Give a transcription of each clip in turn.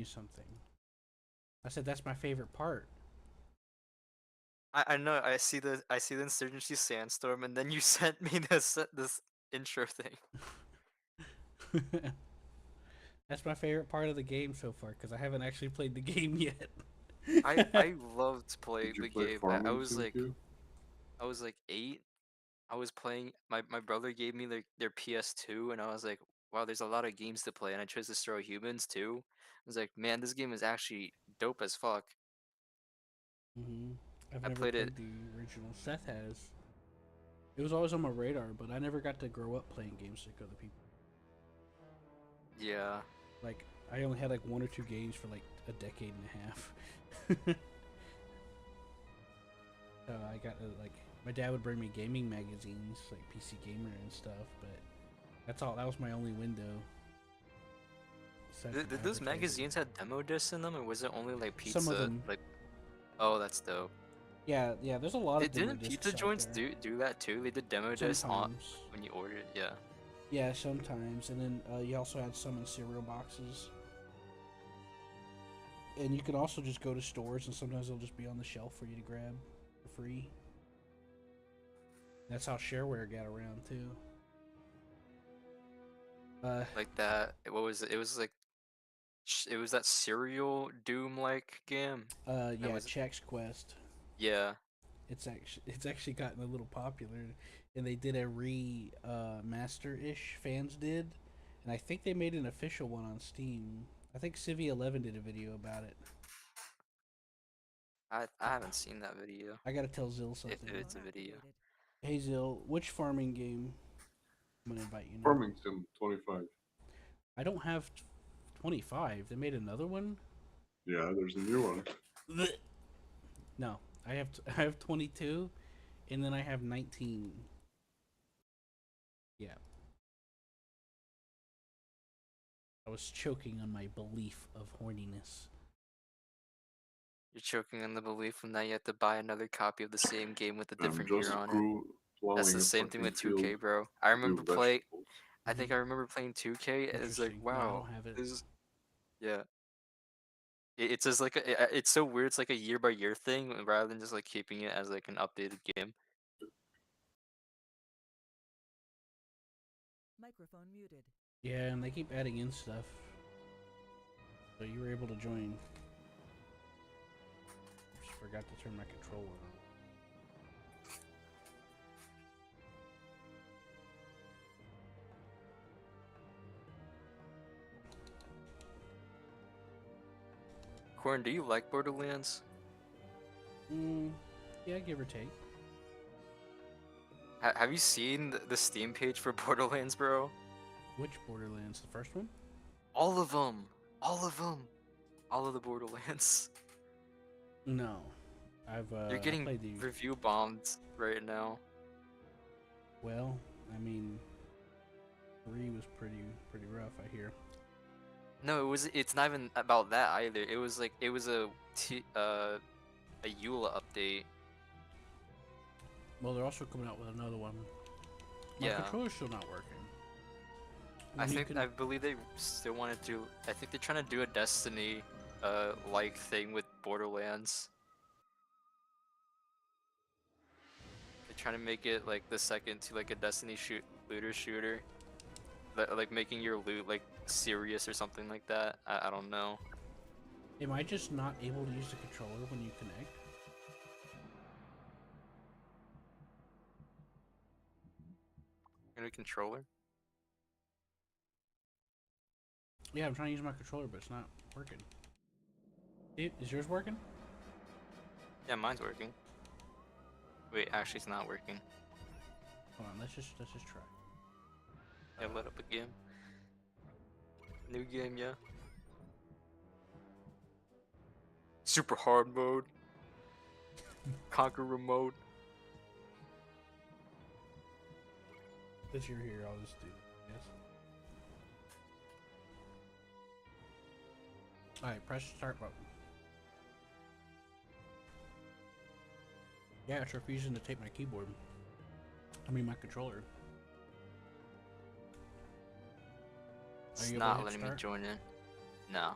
something. I said that's my favorite part. I know. I see the Insurgency Sandstorm, and then you sent me this intro thing. That's my favorite part of the game so far because I haven't actually played the game yet. I loved playing Did you the play game. Farming Sim too? I was like 8. I was playing. My brother gave me their PS2, and I was like, wow, there's a lot of games to play, and I chose Destroy Humans too. I was like, man, this game is actually dope as fuck. hmm I've I never played it. played the original. Seth has. It was always on my radar, but I never got to grow up playing games like other people. Yeah. Like I only had like one or two games for like a decade and a half. I got like my dad would bring me gaming magazines like PC Gamer and stuff, but that's all. That was my only window aside from Did those advertising. magazines have demo discs in them, or was it only like Some of pizza? them, Like, oh, that's dope. yeah, yeah. There's a lot of demo Didn't pizza discs out joints there. do that too? They did demo discs on Sometimes, when you ordered it. Yeah. yeah, sometimes, and then you also had some in cereal boxes. And you could also just go to stores, and sometimes they'll just be on the shelf for you to grab for free. That's how shareware got around too. Uh, Like that. What was it? It was like it was that serial Doom like game. That yeah, was Chex Quest. yeah. It's actually gotten a little popular, and they did a master ish. Fans did, and I think they made an official one on Steam. I think Civi 11 did a video about it. I haven't seen that video. I gotta tell Zill If something. it's a video. Hey Zill, which farming game? I'm gonna invite you now. Farming Sim 25. I don't have 25. They made another one. Yeah, there's a new one. No, I have 22, and then I have 19. Yeah, I was choking on my belief of horniness. You're choking on the belief from that you have to buy another copy of the same game with a I'm different year just on it. That's plowing the a same thing fucking with 2K, field bro. I to do remember play. vegetables. I think Mm-hmm. I remember playing 2K, and it's like, Interesting. No, I wow, don't have it. this is yeah. It's just like it's so weird. It's like a year by year thing rather than just like keeping it as like an updated game. Microphone muted. Yeah, and they keep adding in stuff, so you were able to join. Just forgot to turn my controller on. Corn, do you like Borderlands? Yeah, give or take. Have you seen the Steam page for Borderlands, bro? Which Borderlands? The first one? All of them, all of them, all of the Borderlands. No, I've You're I getting played the. review bombed right now. Well, I mean, 3 was pretty rough. I hear. No, it was. It's not even about that either. It was like it was a EULA update. Well, they're also coming out with another one. My Yeah, controller's still not working. I When you think can, I believe they still want to do. I think they're trying to do a Destiny, like thing with Borderlands. They're trying to make it like the second to like a Destiny looter shooter, like making your loot like serious or something like that. I don't know. am I just not able to use the controller when you connect? New controller? Yeah, I'm trying to use my controller, but it's not working. Is yours working? Yeah, mine's working. Wait, actually, it's not working. Hold on, let's just try. Yeah, let up a game. New game, yeah. Super hard mode. Conqueror mode. Since you're here, I'll just do it. Yes. All right, press the start button. Yeah, it's refusing to take my keyboard. I mean my controller. It's you able to not hit letting me start? join in. No.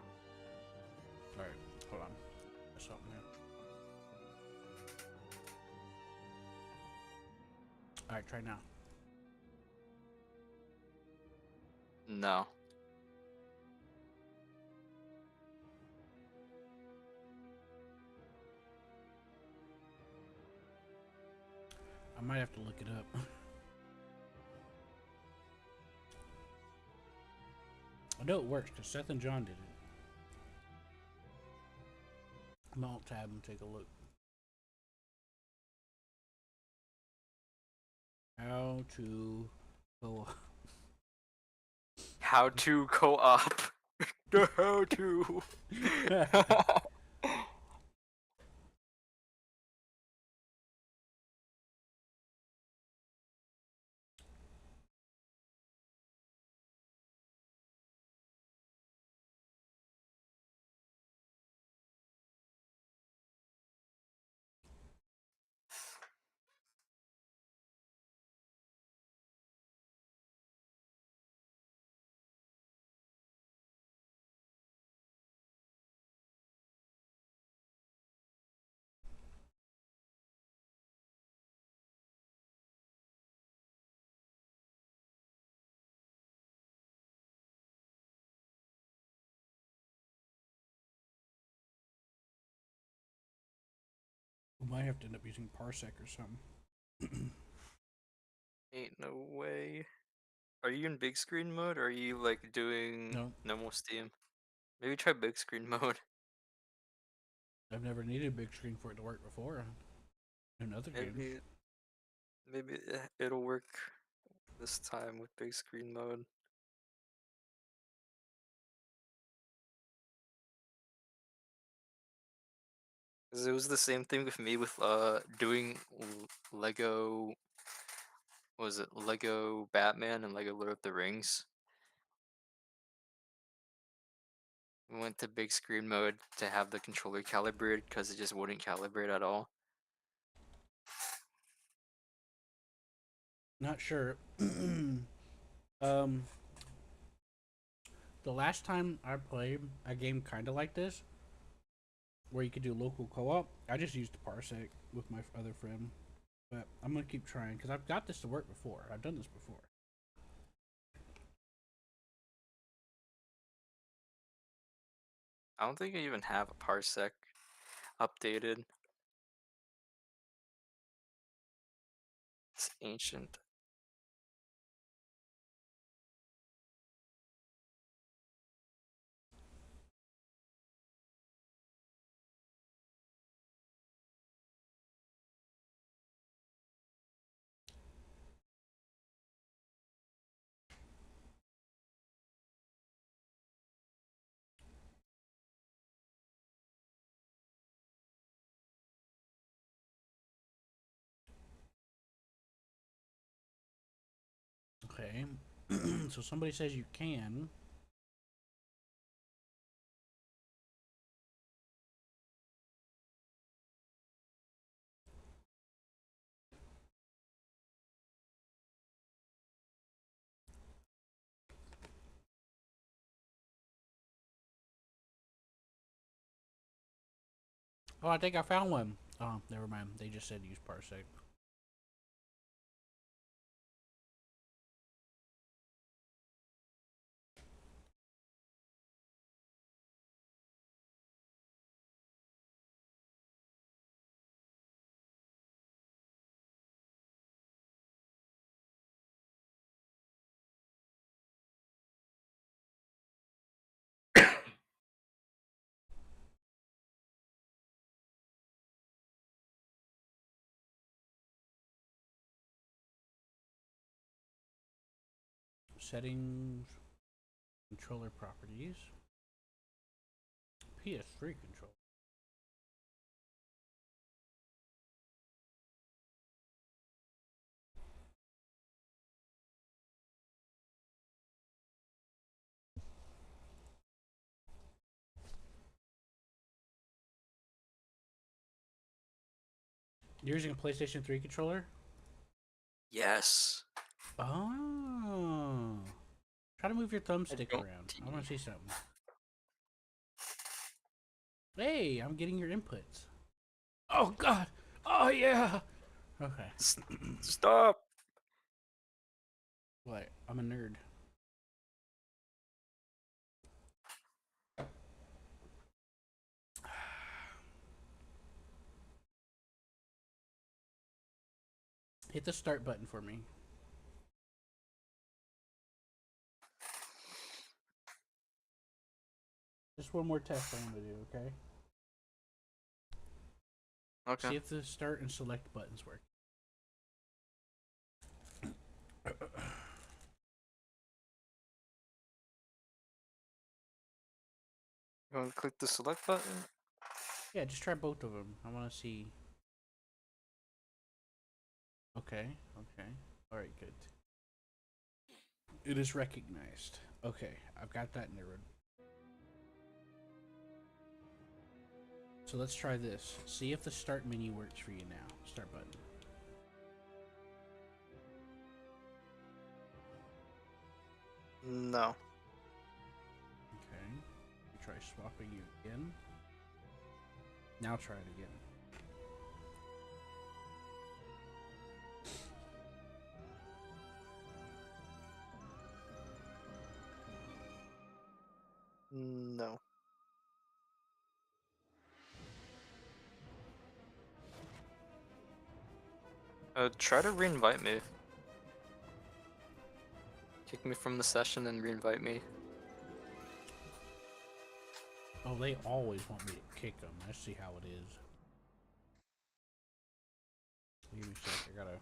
All right, try now. No. I might have to look it up. I know it works because Seth and John did it. I'm gonna alt tab and take a look. How to go up. How to co-op. The how to. We might have to end up using Parsec or something. Ain't no way. Are you in big screen mode or are you like doing No, normal Steam? Maybe try big screen mode. I've never needed a big screen for it to work before in other games. Maybe it'll work this time with big screen mode. 'Cause it was the same thing with me with doing Lego, what was it, Lego Batman and Lego Lord of the Rings. We went to big screen mode to have the controller calibrated because it just wouldn't calibrate at all. Not sure. um, the last time I played a game kind of like this, where you could do local co-op, I just used Parsec with my other friend. But I'm gonna keep trying because I've got this to work before. I've done this before. I don't think I even have a parsec updated. It's ancient. Okay. So somebody says you can. Oh, I think I found one. Oh, never mind. They just said use Parsec. Settings, controller properties, PS3 controller. You're using a PlayStation 3 controller? Yes. Oh. Try to move your I thumbstick don't. around. I want to see something. Hey, I'm getting your inputs. Oh, God. Oh, yeah. Okay. Stop. What? I'm a nerd. Hit the start button for me. Just one more test I'm gonna do, okay? Okay. See if the start and select buttons work. You want to click the select button? Yeah, just try both of them. I want to see. Okay, okay. Alright, good. It is recognized. Okay, I've got that narrowed. So let's try this. See if the start menu works for you now. Start button. No. Okay. Try swapping you again. Now try it again. No. Try to re-invite me. Kick me from the session and re-invite me. Oh, they always want me to kick them. Let's see how it is. Give me a sec. I gotta.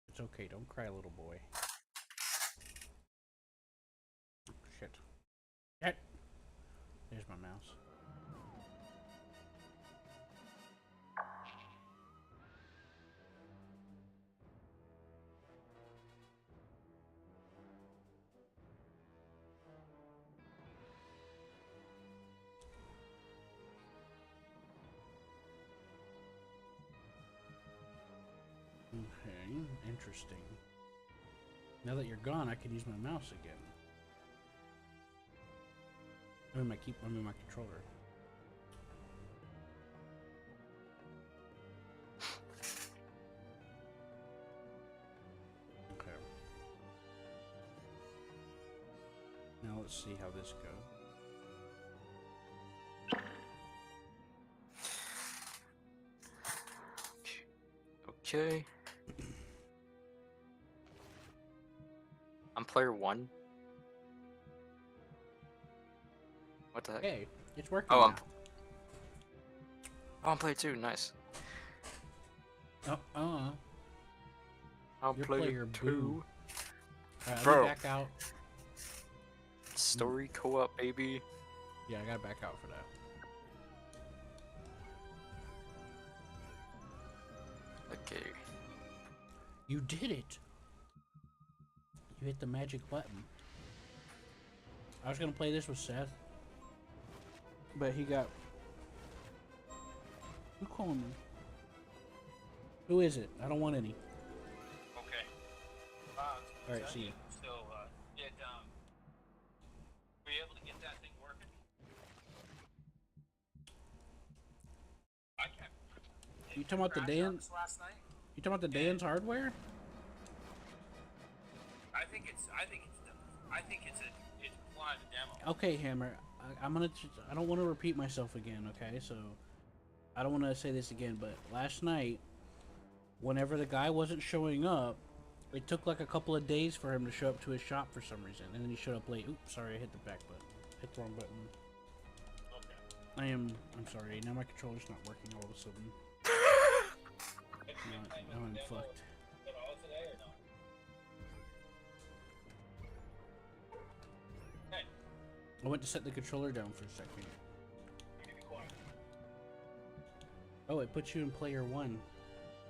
It's okay. Don't cry, little boy. Shit. Shit. There's my mouse. Okay, interesting. Now that you're gone, I can use my mouse again. I mean my controller. Okay. Now let's see how this goes. Okay. I'm player 1. What the heck? Hey, it's working Oh, now. I'm player 2. Nice. Oh, I'm You're player player 2. boo. Alright, let Bro. me back out. Story co-op, baby. Yeah, I gotta back out for that. Okay. You did it! You hit the magic button. I was gonna play this with Seth, but he got. Who calling me? Who is it? I don't want any. Okay. Alright, see you. So, were you able to get that thing working? I can't. You talking about the Crash on Dan? us last night? You talking about the Dan's hardware? I think it's applying the demo. Okay, Hammer. I don't want to repeat myself again. Okay, so I don't want to say this again. But last night, whenever the guy wasn't showing up, it took like a couple of days for him to show up to his shop for some reason, and then he showed up late. Oops, sorry, I hit the back button. Hit the wrong button. Okay. I'm sorry. Now my controller's not working all of a sudden. Now I'm fucked. At all today or no? Hey, I went to set the controller down for a second. you can be quiet. Oh, it puts you in player 1.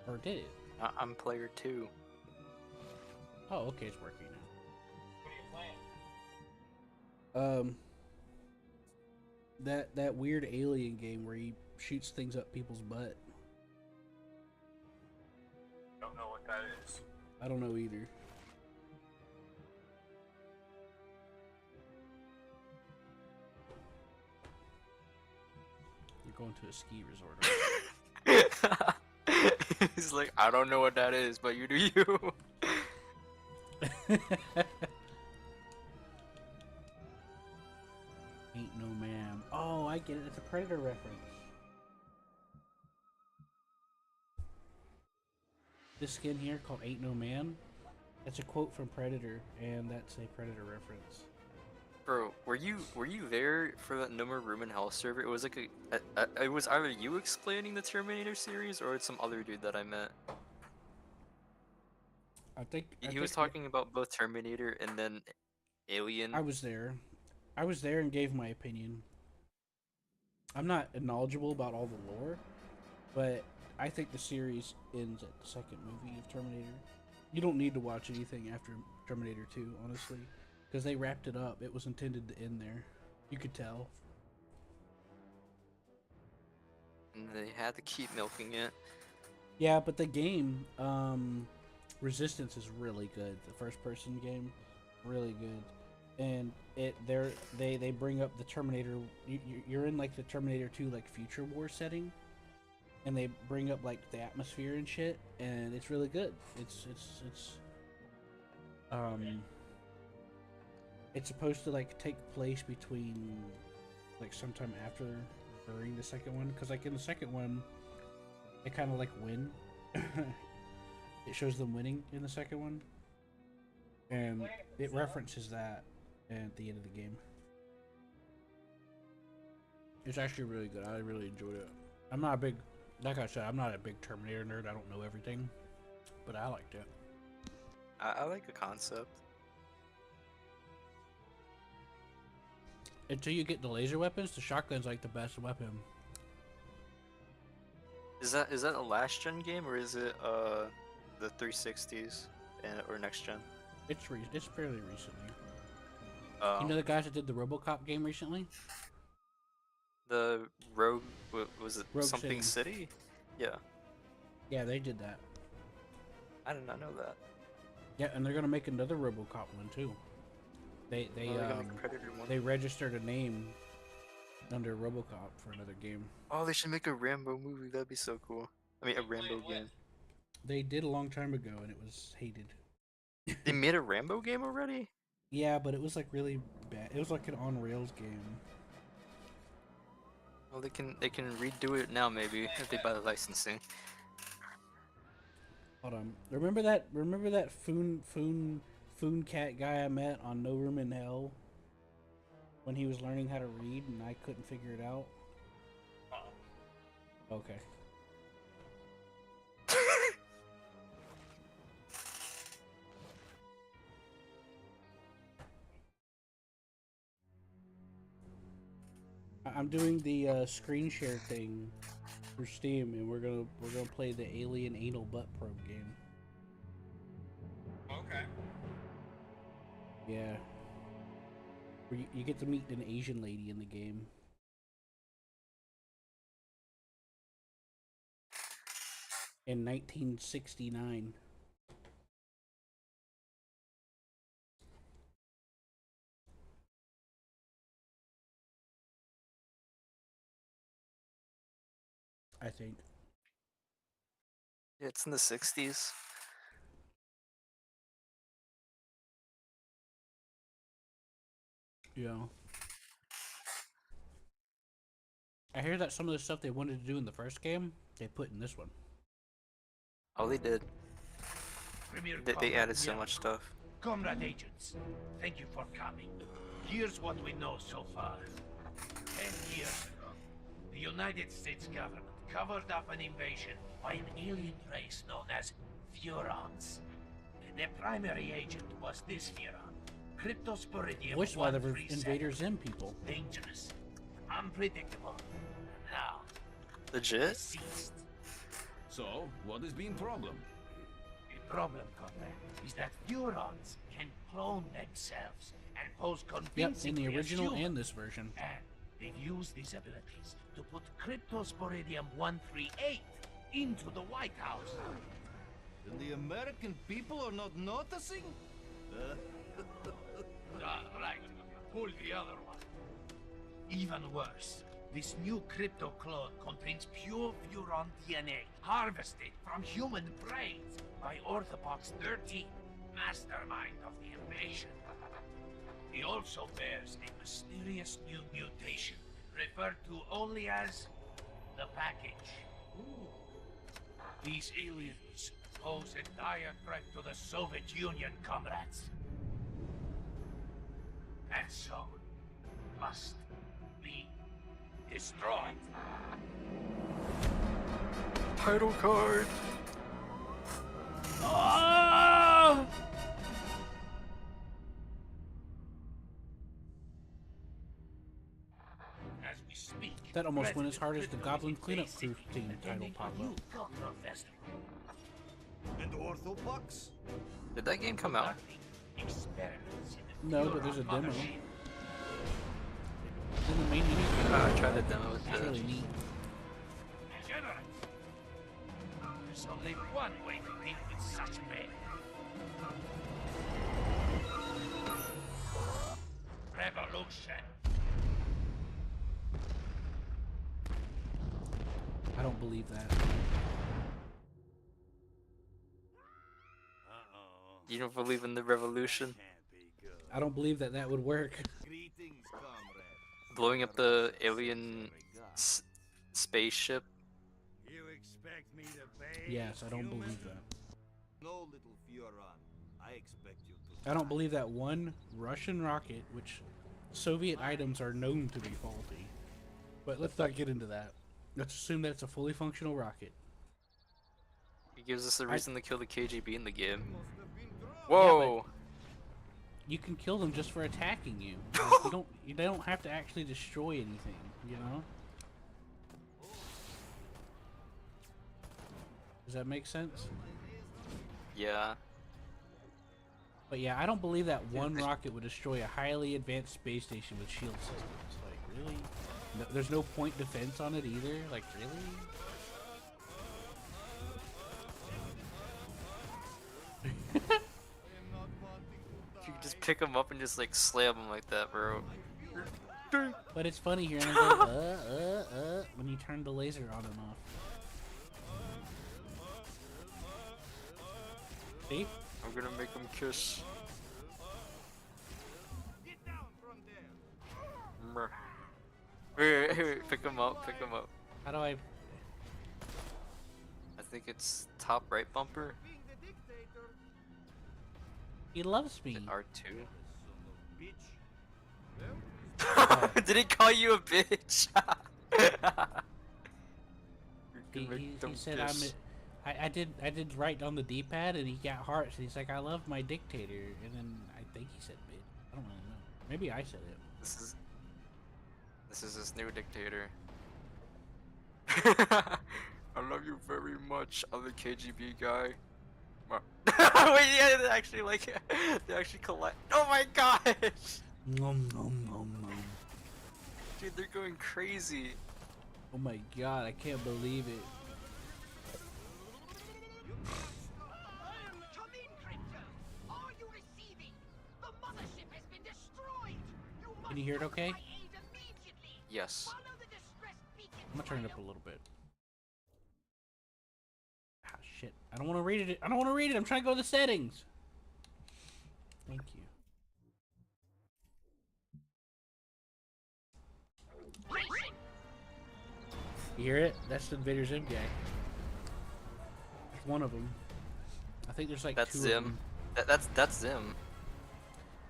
Or did it? I'm player 2. Oh, okay, it's working now. What are you playing? That weird alien game where he shoots things up people's butt. Don't know what that is. I don't know either. You're going to a ski resort. He's like, I don't know what that is, but you do you. Ain't no man. Oh, I get it. It's a Predator reference. This skin here called Ain't No Man. That's a quote from Predator, and that's a Predator reference. Bro, were you there for that No More Room in Hell server? It was like it was either you explaining the Terminator series or it's some other dude that I met. He was talking about both Terminator and then Alien. I was there. I was there and gave my opinion. I'm not knowledgeable about all the lore, but I think the series ends at the second movie of Terminator. You don't need to watch anything after Terminator 2, honestly, because they wrapped it up. It was intended to end there. You could tell. And they had to keep milking it. Yeah, but the game, Resistance is really good. The first-person game, really good, and they bring up the Terminator. You're in like the Terminator 2 like future war setting, and they bring up like the atmosphere and shit, and it's really good. It's supposed to like take place between like sometime after during the second one, because like in the second one they kind of like win. It shows them winning in the second one, and it references that at the end of the game. It's actually really good. I really enjoyed it. I'm not a big, like I said, I'm not a big Terminator nerd. I don't know everything, but I liked it. I like the concept. Until you get the laser weapons, the shotgun's like the best weapon. Is that a last gen game or is it the 360s or next gen? It's fairly recently. Oh. You know the guys that did the RoboCop game recently? The Rogue, was it Rogue something City? Yeah. Yeah, they did that. I did not know that. Yeah, and they're gonna make another RoboCop one too. They Oh, they're gonna make a Predator one. they registered a name under RoboCop for another game. Oh, they should make a Rambo movie. That'd be so cool. I mean, a Rambo game. They did a long time ago, and it was hated. They made a Rambo game already? Yeah, but it was like really bad. It was like an on rails game. Well, they can redo it now maybe if they buy the licensing. Hold on. Remember that Foon Cat guy I met on No Room in Hell when he was learning how to read and I couldn't figure it out? Okay. I'm doing the screen share thing for Steam, and we're gonna play the Alien Anal Butt Probe game. Okay. Yeah. Where you get to meet an Asian lady in the game. In 1969. I think. Yeah, it's in the 60s. Yeah. I hear that some of the stuff they wanted to do in the first game, they put in this one. Oh, they did. They added so Yeah. much stuff. Comrade agents, thank you for coming. Here's what we know so far. 10 years ago, the United States government covered up an invasion by an alien race known as Furons. Their primary agent was this Furon, Cryptosporidium Voiced by the 137. Invader Zim people. Dangerous, unpredictable. Now, Legit? deceased. So, what has been problem? The problem, Comrade, is that Furons can clone themselves and pose Yep, in convincingly the as original human. and this version. And they've used these abilities to put Cryptosporidium 138 into the White House. And the American people are not noticing? Right. Pull the other one. Even worse, this new crypto clone contains pure Furon DNA harvested from human brains by Orthopox 13. mastermind of the invasion. He also bears a mysterious new mutation, referred to only as the package. These aliens pose a dire threat to the Soviet Union, comrades. And so, must be destroyed. Title card. Ah! As we speak, That almost went as hard as the President Goblin Italy Cleanup is Crew theme title attending pop a new up. cultural festival. And orthopox? Did that game come out? Conducting experiments in the No, field but there's of a demo. mothership. In the main menu. I tried the demo with It's the. really neat. General, there's only one way to deal with such men. Revolution. I don't believe that. Uh-oh. You don't believe in the revolution? Can't be good. I don't believe that that would work. Greetings, comrade. Blowing up the alien spaceship? You expect me to pay? Yes, I don't human? believe that. No, little Fioran. I expect you to. I don't believe that one Russian rocket, which Soviet items are known to be faulty. But let's not get into that. Let's assume that it's a fully functional rocket. It gives us a reason to kill the KGB in the game. Must have been drunk. Whoa! You can kill them just for attacking you. Like, they don't have to actually destroy anything, you know? Does that make sense? Yeah. But yeah, I don't believe that one rocket would destroy a highly advanced space station with shield systems. Like, really? No, there's no point defense on it either? Like, really? You can just pick them up and just like slam them like that, bro. But it's funny here, and I go, when you turn the laser on and off. See? I'm gonna make them kiss. Get down from there. Mrr. Wait, pick them up, pick them up. How do I... I think it's top right bumper. Being the dictator. He loves me. Son R2. of bitch. Well, Did he call you a bitch? He said I did right on the D-pad and he got hearts and he's like, I love my dictator, and then I think he said bitch. I don't really know. Maybe I said it. This is his new dictator. I love you very much, other KGB guy. Wait, yeah, they actually they actually collect. Oh my gosh, Nom, nom, nom, nom. dude, they're going crazy. Oh my god, I can't believe it. Come in, Crypto! Are you receiving? The mothership has been destroyed! Can you hear it okay? My aid immediately! Yes. Follow the distress beacon I'm gonna turn it up a trail. little bit. Ah, shit. I don't want to read it. I don't want to read it. I'm trying to go to the settings. Thank you. Racing! You hear it? That's the Invader Zim guy. There's one of them. I think there's like That's two of Zim. them. That's Zim.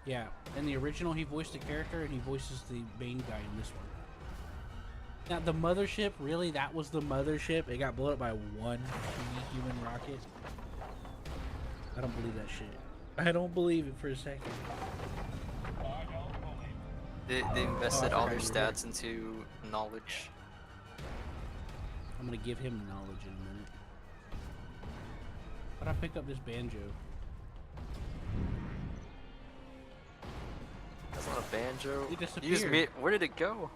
Yeah. In the original, he voiced the character, and he voices the main guy in this one. Now, the mothership, really? That was the mothership? It got blown up by one human rocket? I don't believe that shit. I don't believe it for a second. They invested I all their forgot you were stats into knowledge. I'm gonna give him knowledge in a minute. But I pick up this banjo. That's not a banjo. It You just disappeared. where did it go?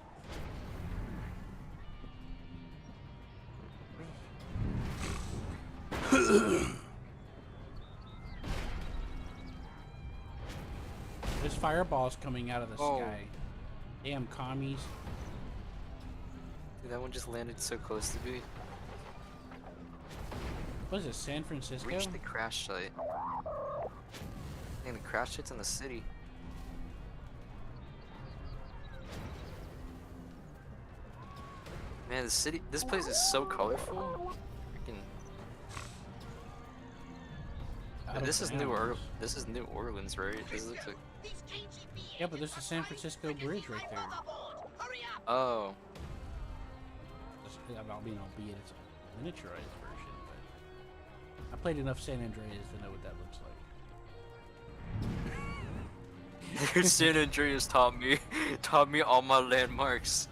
There's fireballs coming out of the Oh. sky. Damn commies. Dude, that one just landed so close to me. What is it, San Francisco? Reach the crash site. Dang, the crash hits in the city. Man, this place is so colorful. Freaking. Out of This is bounds. This is New Orleans, right? This looks like. These KGB Yeah, but there's the San Francisco Bridge right there. Hurry up! Oh, Albeit it's a miniaturized version, but I played enough San Andreas to know what that looks like. San Andreas taught me all my landmarks.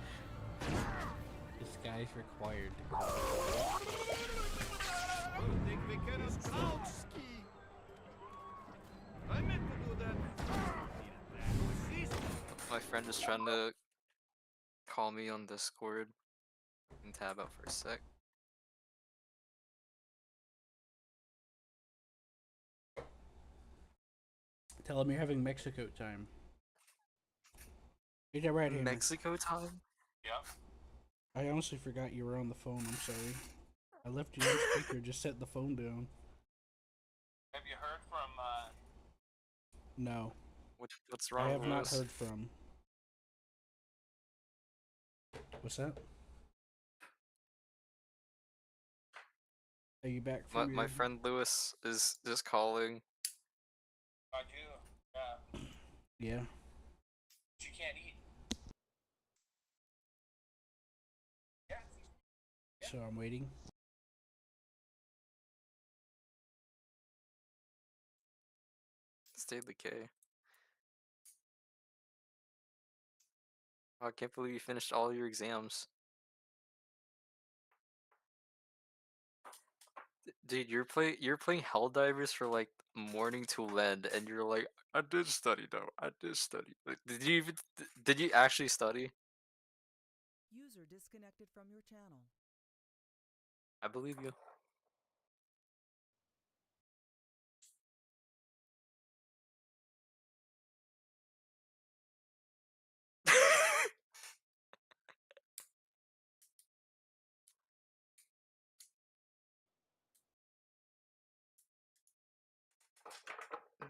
This guy's required to go. Think we can couch ski? I meant to do that. My friend is trying to call me on Discord. And tab out for a sec. Tell him you're having Mexico time. Get that right here. Mexico time? Yep. I honestly forgot you were on the phone. I'm sorry. I left you on speaker. Just set the phone down. Have you heard from, No, What's I wrong have with not us? heard from. What's that? Are you back My, from your... my friend Lewis is just calling. I do, Yeah. but you can't eat. Yeah. So I'm waiting. Stay decay. Oh, I can't believe you finished all your exams. Dude, you're playing Helldivers for like morning to end, and you're like, I did study though. I did study. Like, did you actually study? User disconnected from your channel. I believe you.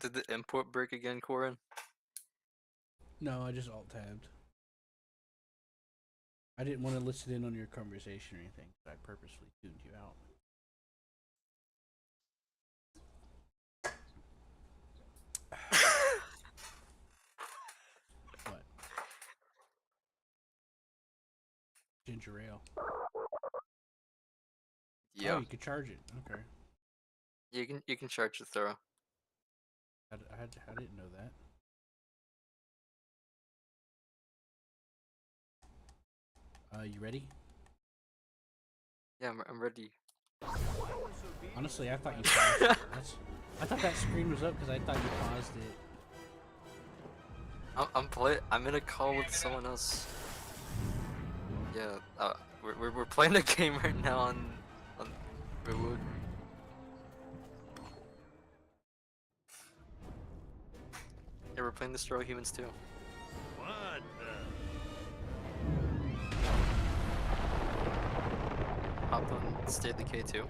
Did the import break again, Corin? No, I just alt tabbed. I didn't want to listen in on your conversation or anything, so I purposely tuned you out. What? Ginger ale. Yeah. Oh, you could charge it. Okay. You can charge the throw. I didn't know that. You ready? Yeah, I'm ready. Honestly, I thought you paused it. I thought that screen was up because I thought you paused it. I'm in a call with someone else. Yeah, we're playing a game right now on Redwood. Yeah, we're playing Destroy Humans too. What the? Hopped on State Decay too.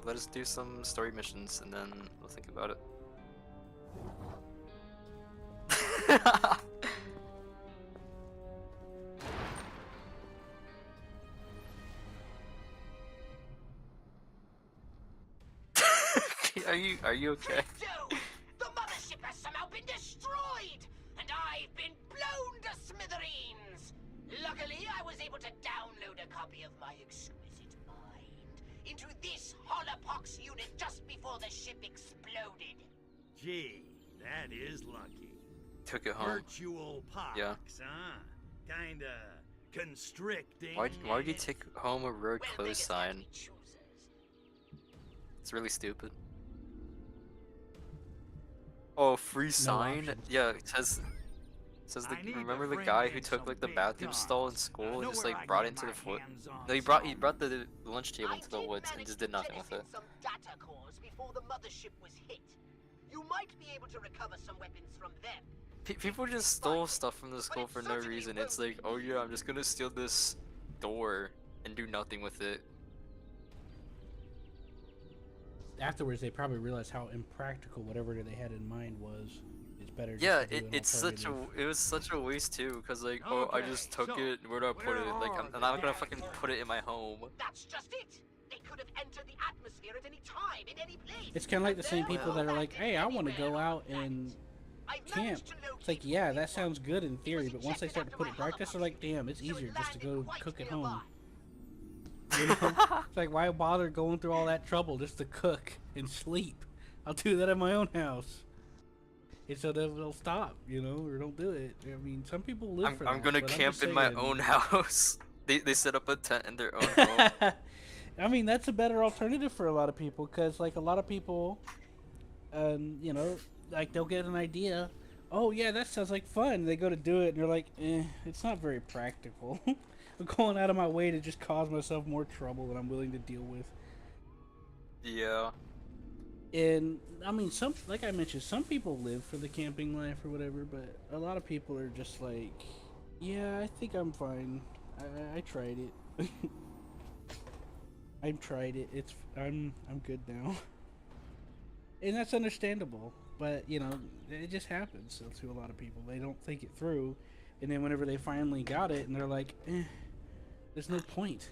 Let us do some story missions and then we'll think about it. Are you okay? Crypto! The mothership has somehow been destroyed, and I've been blown to smithereens. Luckily, I was able to download a copy of my exquisite mind into this Holopox unit just before the ship exploded. Gee, that is lucky. Took it home. Virtual pox, Yeah. huh? Kinda constricting. Why'd you take home a road Well, closed beggars sign? can't be choosers. It's really stupid. Oh, free sign? options. Yeah, it says I need a remember the friend guy who and took some like the big bathroom stall in dogs. school I and know just where like I brought get it into my the foot? hands on No, he some. brought the lunch table I into the did woods and manage just to did nothing with jettison it. some data cores before the mothership was hit. You might be able to recover some weapons from them. People just stole stuff from the school for no reason. It's like, oh yeah, I'm just gonna steal this door and do nothing with it. Afterwards, they probably realized how impractical whatever they had in mind was. It's better just Yeah, to do an it's such a alternative. it was such a waste too, cause like, oh, I just took so it. Where do I put it? Like, I'm not gonna fucking put it in my home. That's just it. They could have entered the atmosphere at any time, in any place. It's kind of like the same And people therefore that are like, landed "Hey, I want to anywhere go on out the planet. and I've camp." managed to It's like, locate yeah, what that it sounds was. good in It theory, was but once they start to ejected put it in after I practice, they're like, holocauted, "Damn, it's so it easier just to landed go quite cook at nearby. home." You know, it's like, why bother going through all that trouble just to cook and sleep? I'll do that at my own house. And so they'll stop, you know, or don't do it. I mean, some people live for I'm that. gonna but I'm camp just in my saying. own house. They set up a tent in their own home. I mean, that's a better alternative for a lot of people, because like a lot of people, you know, like they'll get an idea. Oh yeah, that sounds like fun. They go to do it, and they're like, it's not very practical. I'm going out of my way to just cause myself more trouble than I'm willing to deal with. Yeah. And I mean, like I mentioned, some people live for the camping life or whatever, but a lot of people are just like, yeah, I think I'm fine. I tried it. I've tried it. I'm good now. And that's understandable. But, you know, it just happens to a lot of people. They don't think it through. And then whenever they finally got it, and they're like, there's no point.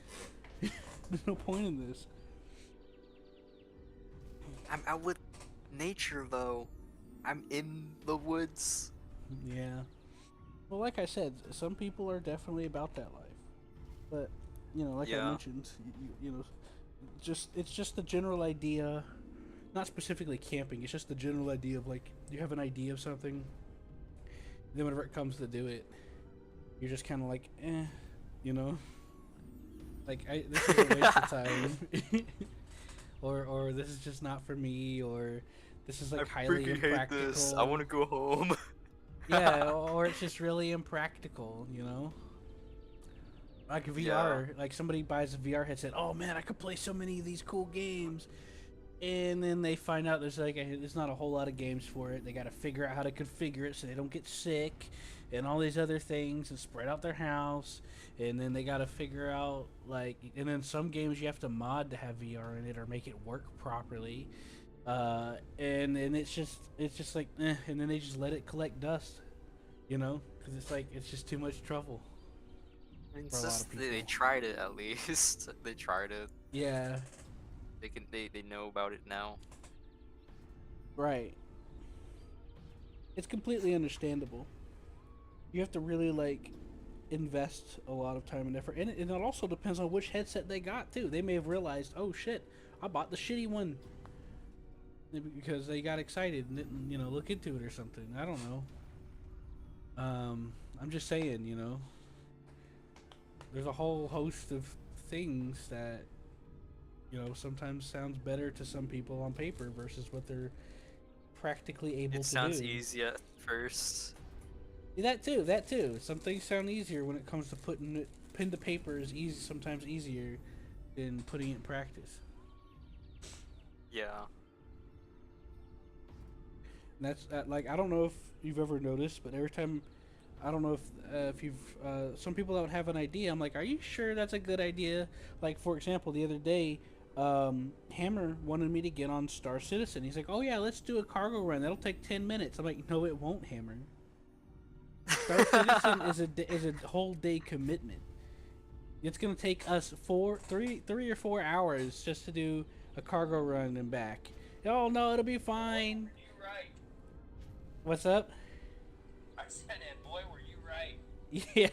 There's no point in this. I'm out with nature though. I'm in the woods. Yeah. Well, like I said, some people are definitely about that life. But, you know, like I Yeah. mentioned, you know, it's just the general idea, not specifically camping, it's just the general idea of like, you have an idea of something, then whenever it comes to do it, you're just kind of like, you know? Like, this is a waste of time. or this is just not for me, or this is like I highly freaking hate impractical. this. I want to go home. Yeah, or it's just really impractical, you know? Like VR, like somebody buys a VR headset, oh man, I could play so many of these cool games. And then they find out there's not a whole lot of games for it. They got to figure out how to configure it so they don't get sick and all these other things and spread out their house. And then they got to figure out, like, and then some games you have to mod to have VR in it or make it work properly. And it's just like, and then they just let it collect dust, you know, because it's just too much trouble. I mean, For a lot of they people. tried it at least. They tried it. Yeah, They know about it now. right. It's completely understandable. You have to really like invest a lot of time and effort, and it also depends on which headset they got too. They may have realized, oh shit, I bought the shitty one because they got excited and didn't, you know, look into it or something. I don't know. I'm just saying, you know, there's a whole host of things that, you know, sometimes sounds better to some people on paper versus what they're practically able to do. It sounds easy at first. That too. Some things sound easier when it comes to putting it pen to paper is easy, sometimes easier than putting it in practice. Yeah. And that's like, I don't know if you've ever noticed, but every time, I don't know if you've some people that would have an idea, I'm like, are you sure that's a good idea? Like, for example, the other day, Hammer wanted me to get on Star Citizen. He's like, oh yeah, let's do a cargo run, that'll take 10 minutes. I'm like, no it won't, Hammer. Star Citizen is a whole day commitment. It's gonna take us 3 or 4 hours just to do a cargo run and back. Oh no, it'll be fine. You right. What's up? I said it, boy, were you right. Yeah.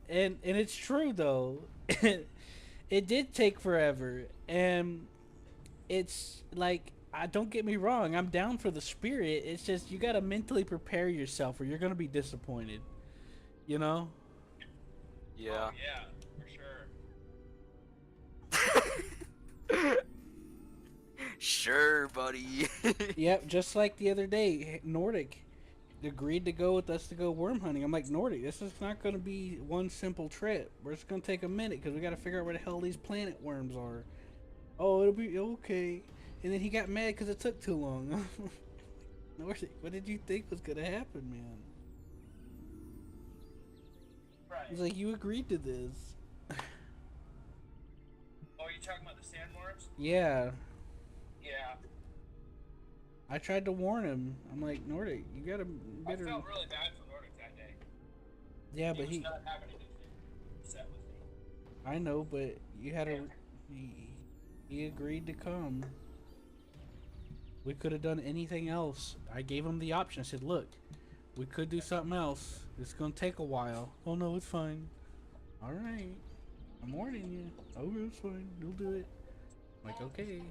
And it's true though. It did take forever, and it's like, don't get me wrong, I'm down for the spirit. It's just you gotta mentally prepare yourself, or you're gonna be disappointed. You know? Yeah. Oh, yeah, for sure. Sure, buddy. Yep. Just like the other day, Nordic agreed to go with us to go worm hunting. I'm like, Nordic, this is not gonna be one simple trip. It's gonna take a minute because we gotta figure out where the hell these planet worms are. Oh, it'll be okay. And then he got mad because it took too long. Nordic, what did you think was gonna happen, man? He's like, you agreed to this. Oh, you talking about the sandworms? Yeah. Yeah. I tried to warn him. I'm like, Nordic, you gotta I better. felt really bad for Nordic that day. Yeah, but was not having a good day. Upset with me. I know, but you had to. He agreed to come. We could have done anything else. I gave him the option. I said, look, we could do something else. It's gonna take a while. Oh no, it's fine. All right, I'm warning you. Oh, it's fine. You'll do it. I'm like, okay.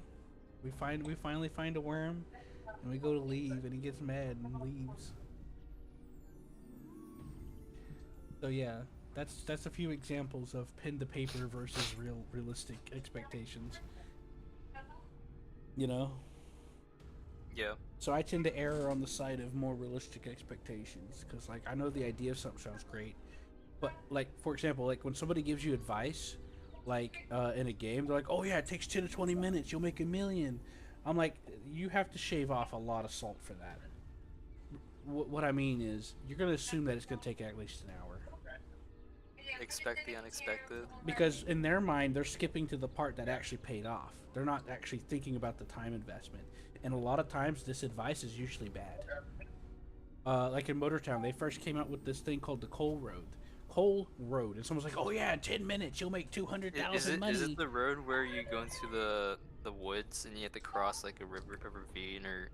We finally find a worm, and we go to leave, and he gets mad and leaves. So yeah, that's a few examples of pen to paper versus realistic expectations. You know. Yeah. So I tend to err on the side of more realistic expectations, because like I know the idea of something sounds great, but like for example, like when somebody gives you advice, like in a game, they're like, "Oh yeah, it takes 10 to 20 minutes, you'll make $1 million." I'm like, you have to shave off a lot of salt for that. What I mean is, you're gonna assume that it's gonna take at least an hour. Expect the unexpected. Because in their mind, they're skipping to the part that actually paid off. They're not actually thinking about the time investment. And a lot of times, this advice is usually bad. Like in Motortown, they first came out with this thing called the Coal Road. Coal Road. And someone's like, oh yeah, in 10 minutes, you'll make 200,000 money. Is it the road where you go into the woods and you have to cross like a ravine or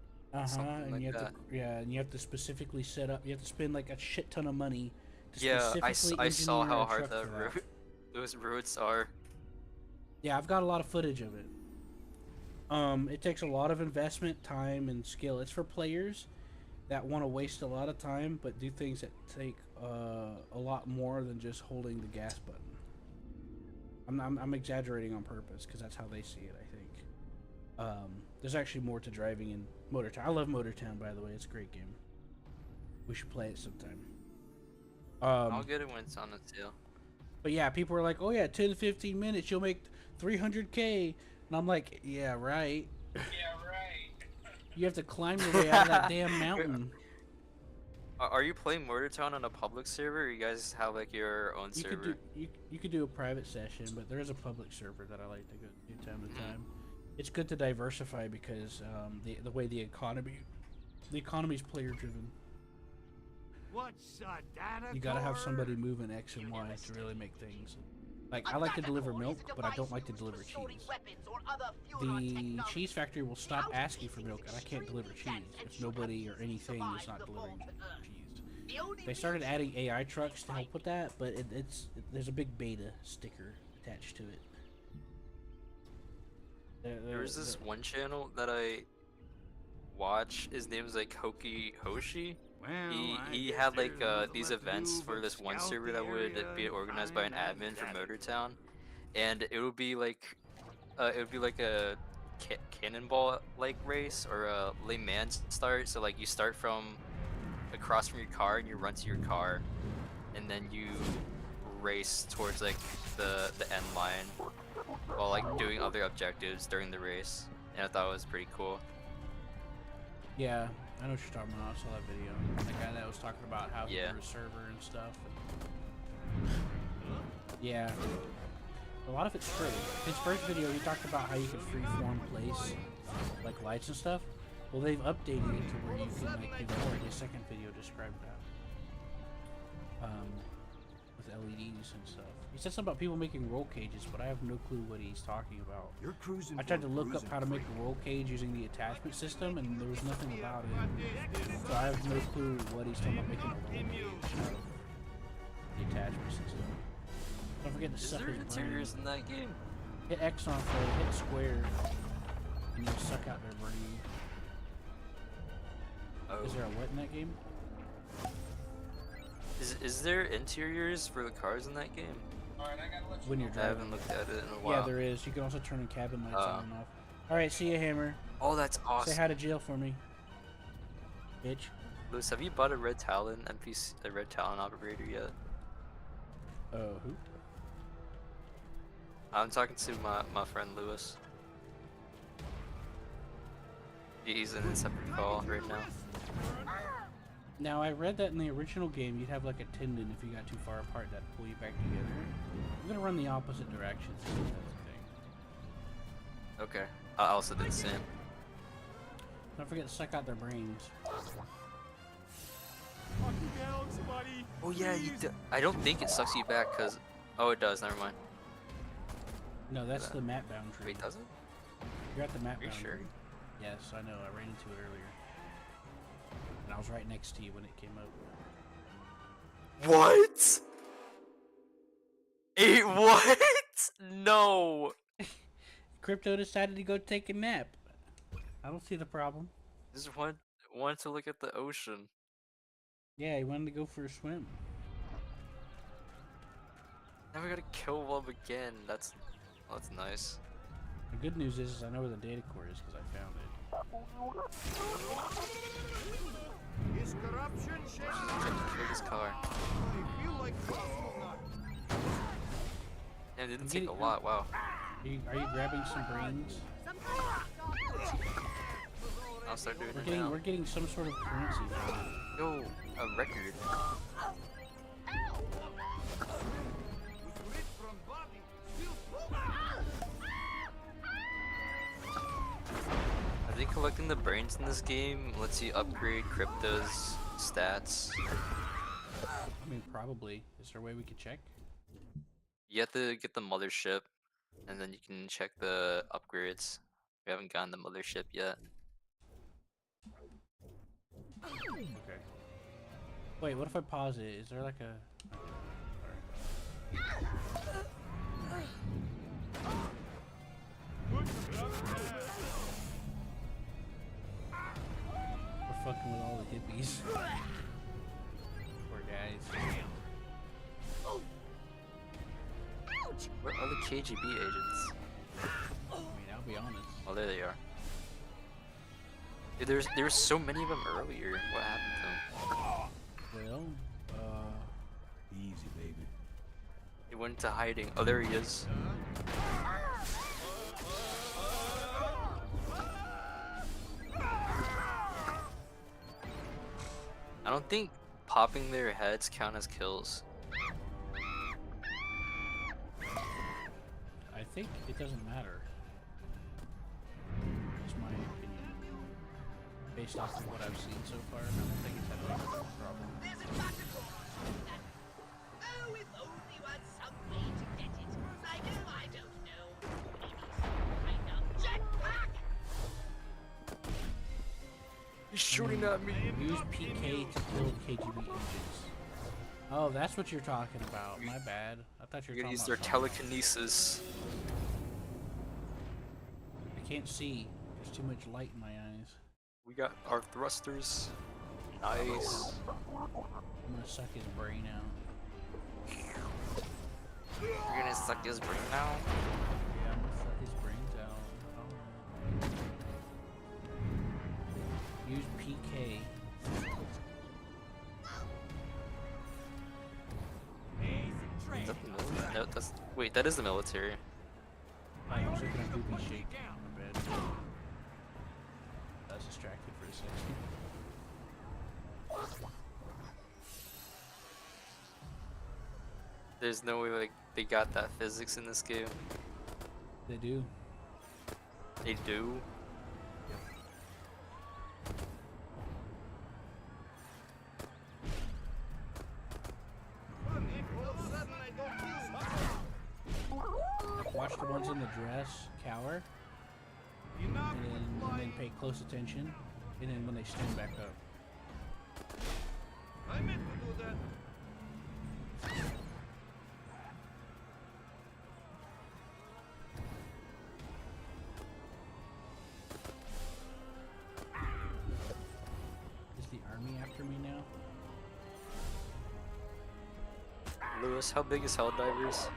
something and like you have that? to, yeah, and you have to specifically set up, you have to spend like a shit ton of money to Yeah, specifically I saw engineer how a hard truck that for road, those roads are. Yeah, I've got a lot of footage of it. It takes a lot of investment, time, and skill. It's for players that want to waste a lot of time, but do things that take a lot more than just holding the gas button. I'm exaggerating on purpose because that's how they see it, I think. There's actually more to driving in Motortown. I love Motortown, by the way. It's a great game. We should play it sometime. I'll get it when it's on the sale. But yeah, people are like, oh yeah, 10 to 15 minutes, you'll make 300K. And I'm like, yeah, right. Yeah, right. You have to climb your way out of that damn mountain. Are you playing Motortown on a public server, or you guys have like your own You server? could do you could do a private session, but there is a public server that I like to go to time to time. It's good to diversify because the way the economy's player driven. What's data? You gotta have somebody moving X and Y to really make things. Like I like to deliver milk, but I don't like to deliver cheese. The cheese factory will stop asking for milk, and I can't deliver cheese if nobody or anything is not delivering cheese. They started adding AI trucks to help with that, but there's a big beta sticker attached to it. There was this one channel that I watch. His name is like Hoki Hoshi. He had like these events for this one server that would be organized by an admin from Motortown, and it would be like a cannonball like race or a Le Mans start. So like you start from across from your car and you run to your car, and then you race towards like the end line while like doing other objectives during the race, and I thought it was pretty cool. Yeah, I know what you're talking about. I saw that video. The guy that was talking about how he Yeah. grew a server and stuff. Yeah. A lot of it's free. His first video, he talked about how you can freeform place, like lights and stuff. Well, they've updated it to where you can like do more. His second video described that. With LEDs and stuff. He said something about people making roll cages, but I have no clue what he's talking about. You're cruising. I tried to look up how to make a roll cage using the attachment system, and there was nothing about it. So I have no clue what he's talking about making a roll cage out of the attachment system. Don't forget to Is suck there his interiors brain. in that game? Hit X on play, hit square, and you'll suck out their brain. Oh. Is there a what in that game? Is there interiors for the cars in that game? Alright, I gotta let you When you're I driving. haven't looked at it in a while. Yeah, there is. You can also turn the cabin lights on and off. Alright, see ya, Hammer. Oh, that's awesome. Say hi to Jill for me. Bitch. Lewis, have you bought a Red Talon NPC, a Red Talon operator yet? Who? I'm talking to my friend Lewis. He's in a separate call right now. Now I read that in the original game you'd have like a tendon if you got too far apart that'd pull you back together. I'm gonna run the opposite direction. See if that's a thing. Okay. I also did the same. Don't forget to suck out their brains. Oh yeah, I don't think it sucks you back because. Oh, it does. Never mind. No, that's the map boundary. Wait, does it? You're at the map Are you boundary. sure? Yes, I know. I ran into it earlier. And I was right next to you when it came up. What? What? No. Crypto decided to go take a nap. I don't see the problem. Just wanted to look at the ocean. Yeah, he wanted to go for a swim. Now we gotta kill one again. That's nice. The good news is I know where the data core is because I found it. Is corruption shaking? Kill this car. I feel like cosmonaut. Yeah, it didn't I'm take a getting- lot. Wow. Are you grabbing some brains? I'll start doing We're it getting now. we're getting some sort of currency. Yo, a record. Who's rid from body? Still I think collecting the brains in this game lets you upgrade crypto's stats. I mean, probably. Is there a way we could check? You have to get the mothership, and then you can check the upgrades. We haven't gotten the mothership yet. Okay. Wait, what if I pause it? Is there like a... We're fucking with all the hippies. Poor guys. Where are the KGB agents? I mean, I'll be honest. Oh, there they are. Dude, there were so many of them earlier. What happened to them? Well, easy, baby. They went into hiding. Oh, there he is. I don't think popping their heads count as kills. I think it doesn't matter. It's my opinion. Based off of what I've seen so far, I don't think it's had a problem. There's a particle. Oh, if only you had some way to get it. I don't know. Maybe some kind of jetpack. He's shooting at me. Use PK to kill KGB agents. Oh, that's what you're talking about. My bad. I thought you were You're gonna talking use about their something else. telekinesis. I can't see. There's too much light in my eyes. We got our thrusters. Nice. I'm gonna suck his brain out. You're gonna suck his brain now? Yeah, I'm gonna suck his brains out. Alright. Use PK. Is that the military? No, that's wait. That is the military. I was looking at Poopy Shake. My bad. I was distracted for a second. There's no way like they got that physics in this game. They do. They do. Watch the ones in the dress cower, and then pay close attention, and then when they stand back up. I meant to do that. Is the army after me now? Lewis, how big is Helldivers?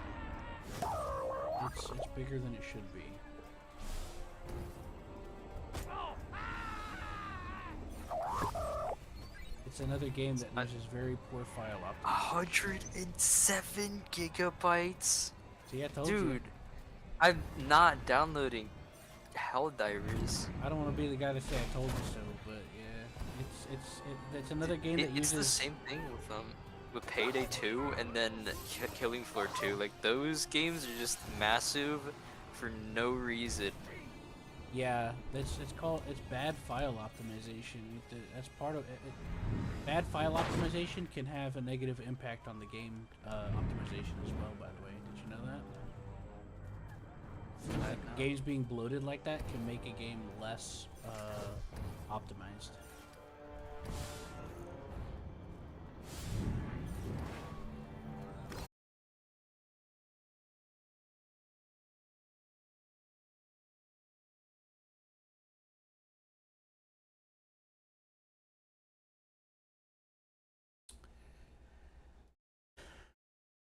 It's bigger than it should be. It's another game that uses very poor file optimization. 107 gigabytes? See, I told you. Dude, I'm not downloading Helldivers. I don't want to be the guy to say I told you so, but yeah, It's another game that It's the uses. same thing with Payday 2 and then Killing Floor 2. Like those games are just massive for no reason. Yeah, it's bad file optimization. That's part of it. Bad file optimization can have a negative impact on the game optimization as well. By the way, did you know that? Like, games being bloated like that can make a game less optimized.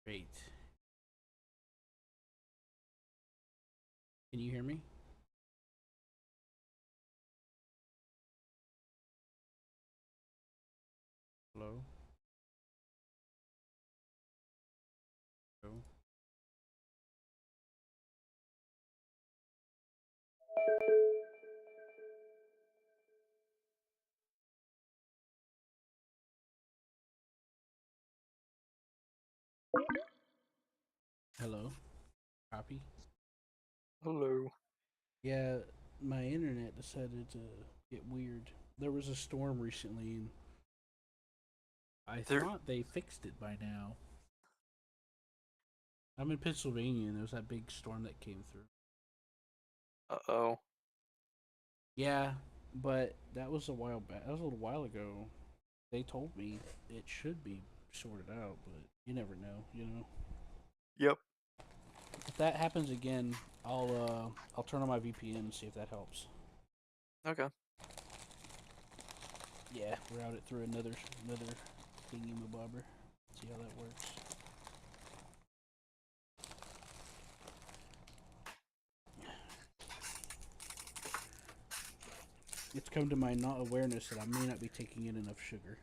Great. Can you hear me? Hello? Hello? Hello? Copy? Hello. Yeah, my internet decided to get weird. There was a storm recently, and I thought they fixed it by now. I'm in Pennsylvania, and there was that big storm that came through. Uh-oh. Yeah, but that was a while back. That was a little while ago. They told me it should be sorted out, but you never know, you know. Yep. If that happens again, I'll turn on my VPN and see if that helps. Okay. Yeah, route it through another thingy-mabobber. See how that works. It's come to my not awareness that I may not be taking in enough sugar.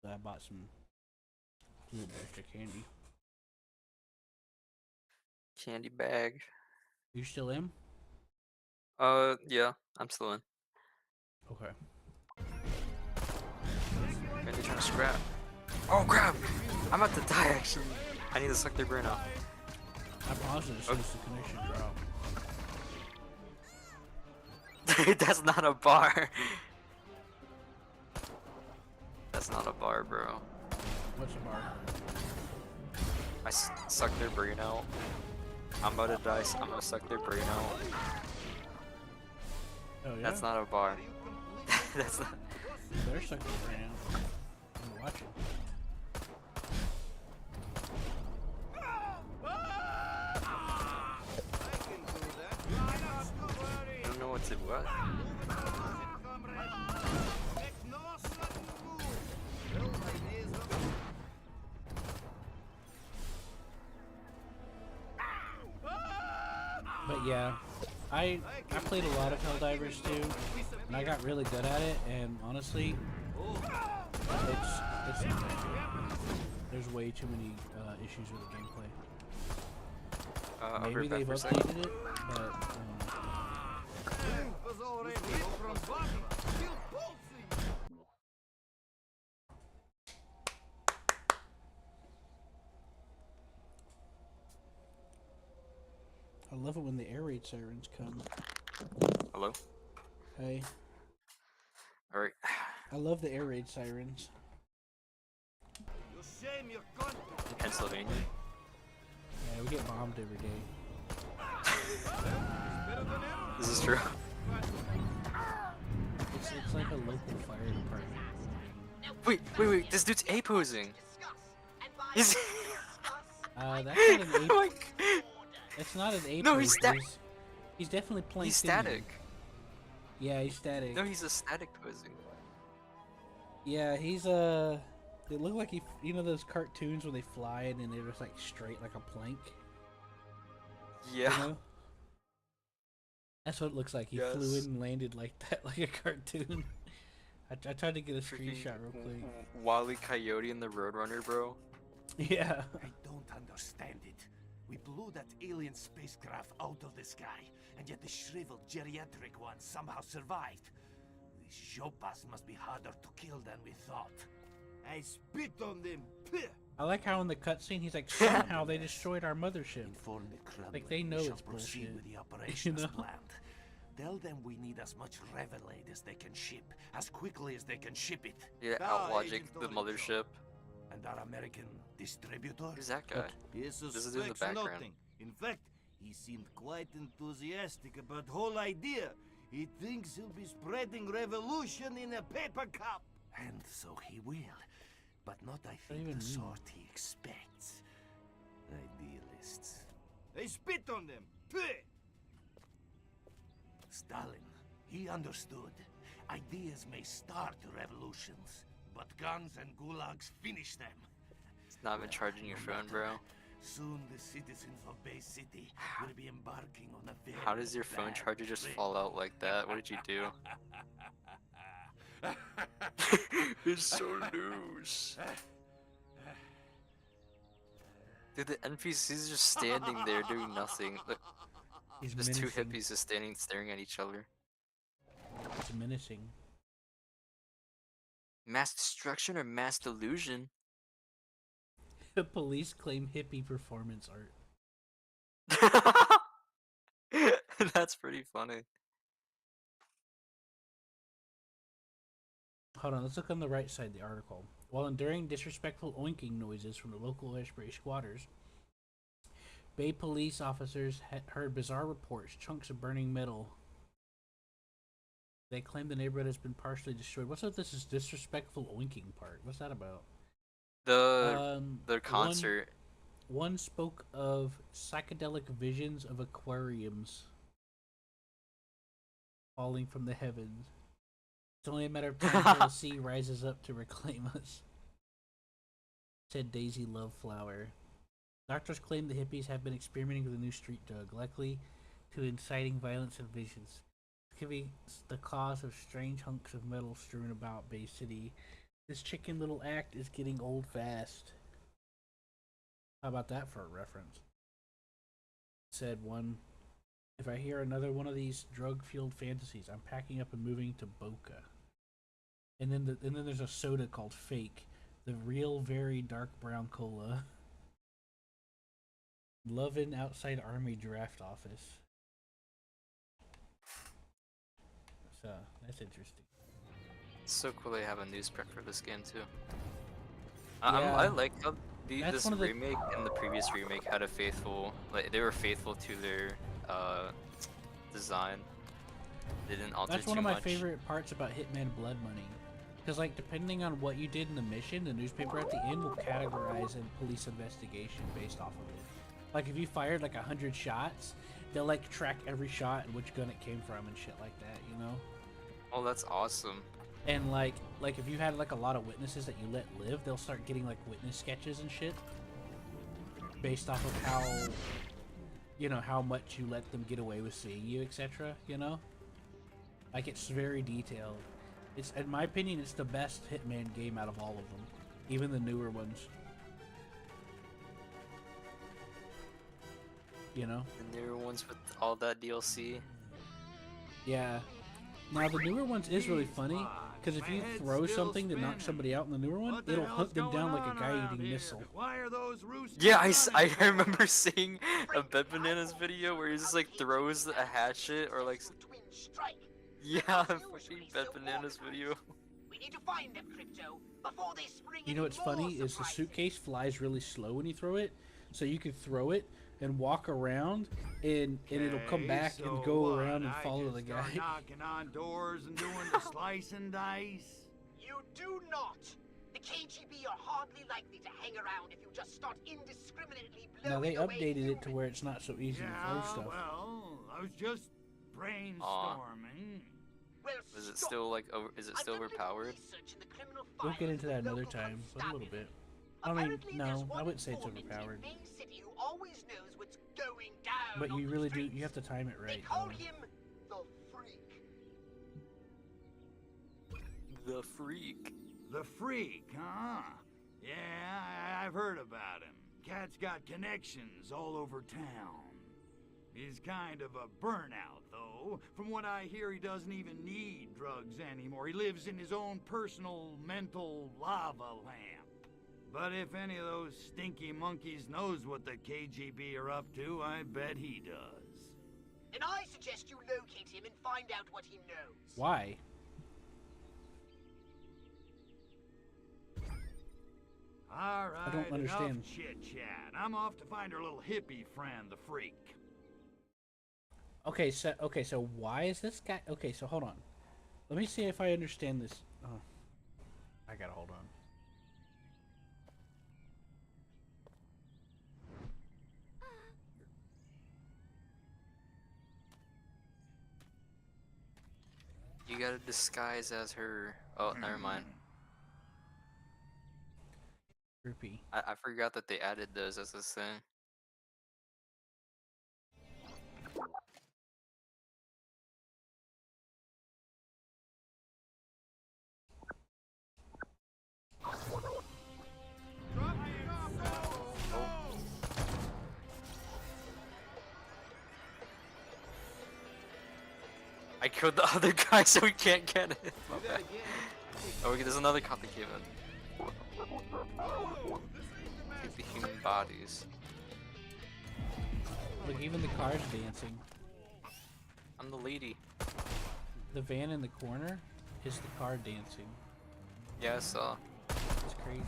So I bought some little bit extra candy. Candy bag. You still in? Yeah, I'm still in. Okay. Man, they're trying to scrap. Oh crap! I'm about to die actually. I need to suck their brain out. I paused it as soon as the connection dropped. That's not a bar. That's not a bar, bro. What's a bar? I sucked their brain out. I'm about to die. I'm gonna suck their brain out. Oh yeah? That's not a bar. That's not. They're sucking right now. I'm watching. I don't know what to what. But yeah, I played a lot of Helldivers too, and I got really good at it. And honestly, it's not that good. There's way too many issues with the gameplay. I'll be Maybe right back they've for a second. updated it, but I love it when the air raid sirens come. Hello. Hey, All right. I love the air raid sirens. Pennsylvania. Yeah, we get bombed every day. This is true. It's like a local fire department. Wait. This dude's A posing. He's. That's not an Oh ape. my God. That's not an ape. No, he's He's definitely playing. He's static. Yeah, he's static. No, he's a static posing. Yeah, he's They look like you know those cartoons where they fly and they're just like straight like a plank. Yeah. You know? That's what it looks like. He flew in and landed like that, like a cartoon. I tried to get a screenshot real quick. Wile E. Coyote and the Roadrunner, bro. Yeah. I don't understand it. We blew that alien spacecraft out of the sky, and yet the shriveled geriatric one somehow survived. These Jopas must be harder to kill than we thought. I spit on them. Puh. I like how in the cutscene he's like, somehow they destroyed our mothership. Inform the Kremlin. Like, they know we shall it's proceed bullshit, with the operation you as know? planned. Tell them we need as much Revelade as they can ship, as quickly as they can ship it. Yeah, Ah, outlogic Agent the Orange. mothership. And our American distributor? Who's that guy? He is in the suspects background. nothing. In fact, he seemed quite enthusiastic about the whole idea. He thinks he'll be spreading revolution in a paper cup. And so he will. But not, I What think, even the mean? sort he expects. Idealists. I spit on them. Puh. Stalin, he understood. Ideas may start revolutions, but guns and gulags finish them. It's not even charging your phone, bro. Soon the citizens of Bay City will be embarking on a very How does your phone bad charger just trip. fall out like that? What did you do? It's so loose. Dude, the NPCs are just standing there doing nothing. Look, He's just two menacing. hippies just standing staring at each other. It's menacing. Mass destruction or mass delusion? The police claim hippie performance art. That's pretty funny. Hold on, let's look on the right side of the article. While enduring disrespectful oinking noises from the local Ashbury squatters, Bay police officers heard bizarre reports, chunks of burning metal. They claim the neighborhood has been partially destroyed. What's up this is disrespectful oinking part? What's that about? The concert. One spoke of psychedelic visions of aquariums falling from the heavens. It's only a matter of time until the sea rises up to reclaim us, said Daisy Loveflower. Doctors claim the hippies have been experimenting with a new street drug, likely to inciting violence and visions. It could be the cause of strange hunks of metal strewn about Bay City. This chicken little act is getting old fast. How about that for a reference? Said one. If I hear another one of these drug-fueled fantasies, I'm packing up and moving to Boca. And then there's a soda called Fake, the real very dark brown cola. Lovin' outside Army draft office. So that's interesting. It's so cool they have a news prep for this game too. Yeah. I like how That's this one of the- remake and the previous remake had a faithful, like they were faithful to their design. They didn't alter That's too one of my much. favorite parts about Hitman Blood Money. Because, like, depending on what you did in the mission, the newspaper at the end will categorize a police investigation based off of it. Like, if you fired, like, 100 shots, they'll, like, track every shot and which gun it came from and shit like that, you know? Oh, that's awesome. And, like if you had, like, a lot of witnesses that you let live, they'll start getting, like, witness sketches and shit. Based off of how, you know, how much you let them get away with seeing you, etc., you know? Like, it's very detailed. It's, in my opinion, it's the best Hitman game out of all of them. Even the newer ones. You know? The newer ones with all that DLC. Yeah. Now, the newer ones is really funny, because if you throw something to knock somebody out in the newer one, it'll hunt them down like a guy-eating missile. Why are those roosters? Yeah, running I so remember seeing a Bed Bananas video where he just like throws a hatchet or like Twin strike. yeah, fucking Bed Bananas video. We need to find them, Crypto, before they spring. You know what's funny is the suitcase flies really slow when you throw it, so you can throw it and walk around, and it'll come back and so go what? around and I follow just the start guy. knocking on doors and doing the slice and dice. You do not. The KGB are hardly likely to hang around if you just start indiscriminately blowing Now they away updated it to humans. where it's not so easy to throw Yeah, stuff. well, I was just brainstorming. Well, Is it stop. still like over? Is it I've still done a little overpowered? research in the criminal We'll get files into of that the another local time, but a little bit. constabulary. I mean, Apparently, there's no, I one wouldn't say it's informant in overpowered. Bay City who always knows what's going down But on you the really do, streets. you have to time it They right. call though. him the Freak. The freak. The Freak, huh? Yeah, I've heard about him. Cat's got connections all over town. He's kind of a burnout, though. though. From what I hear, he doesn't even need drugs anymore. He lives in his own personal mental lava lamp. But if any of those stinky monkeys knows what the KGB are up to, I bet he does. And I suggest you locate him and find out what he knows. Why? All right, I don't understand. enough chit-chat. I'm off to find her little hippie friend, the freak. Okay, so why is this guy? Okay, so hold on. Let me see if I understand this. Oh, I gotta hold on. You gotta disguise as her. Oh, never mind. Groupie. I forgot that they added those as this thing. I killed the other guy so we can't get it. My bad. Oh, okay, there's another cop that came in. Take the human bodies. Look, even the car's dancing. I'm the lady. The van in the corner is the car dancing. Yeah, I saw. It's crazy.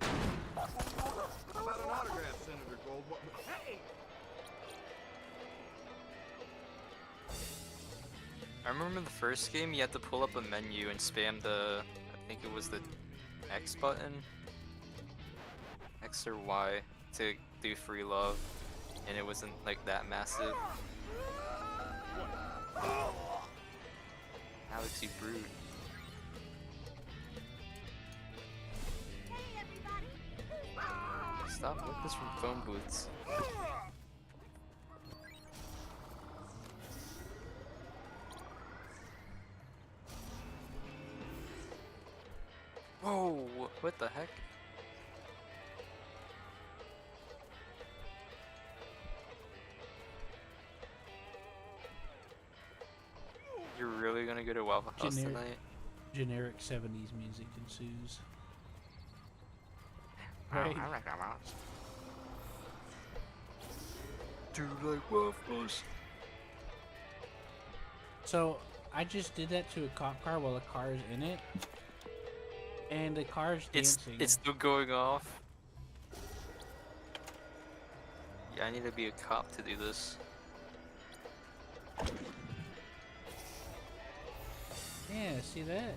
How about an autograph, Senator Gold? Hey! I remember the first game, you had to pull up a menu and spam the, I think it was the X button, X or Y, to do free love, and it wasn't like that massive. Alex, you brute. Stop with this from phone booths. Whoa, what the heck? You're really gonna go to Waffle House tonight? Generic 70s music ensues. Oh, Right. I like that mouse. Do you like waffles? So I just did that to a cop car while a car is in it, and the car's dancing. It's still going off. Yeah, I need to be a cop to do this. Yeah, see that?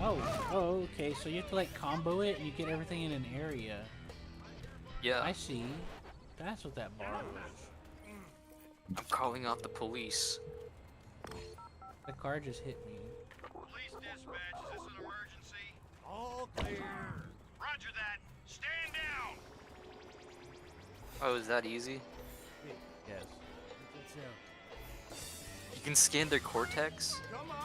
Oh, okay. So you have to like combo it, and you get everything in an area. Yeah, I see. That's what that bar was. I'm calling out the police. The car just hit me. Police dispatch, is this an emergency? All clear. Roger that. Stand down. Oh, is that easy? Yes. You can scan their cortex? Come on.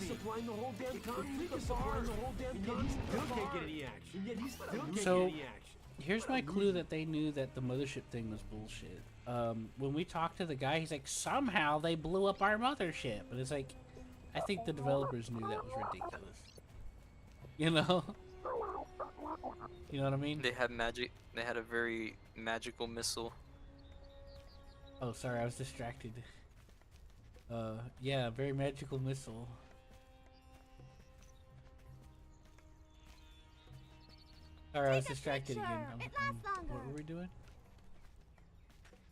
Supplying the whole damn country. Supplying the whole damn country. Still can't get any action. Yet he still can't So- get any action. Here's my clue that they knew that the mothership thing was bullshit. When we talked to the guy, he's like, somehow they blew up our mothership. And it's like, I think the developers knew that was ridiculous. You know? You know what I mean? They had magic. They had a very magical missile. Oh, sorry, I was distracted. Yeah, very magical missile. Sorry, I was distracted again. What were we doing?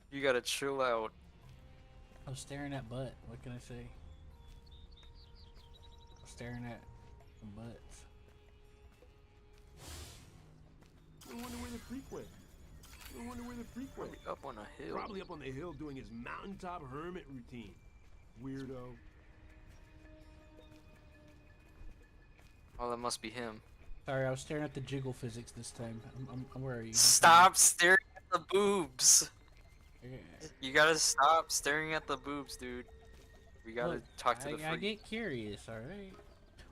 You gotta chill out. I was staring at butt. What can I say? I was staring at the butts. I wonder where the freak went. I wonder where the freak went. Probably up on a hill. Probably up on the hill doing his mountaintop hermit routine. Weirdo. Oh, that must be him. Sorry, I was staring at the jiggle physics this time. Where are you? Stop staring at the boobs. Okay. You gotta stop staring at the boobs, dude. We gotta Look, talk to the I freak. get curious, alright?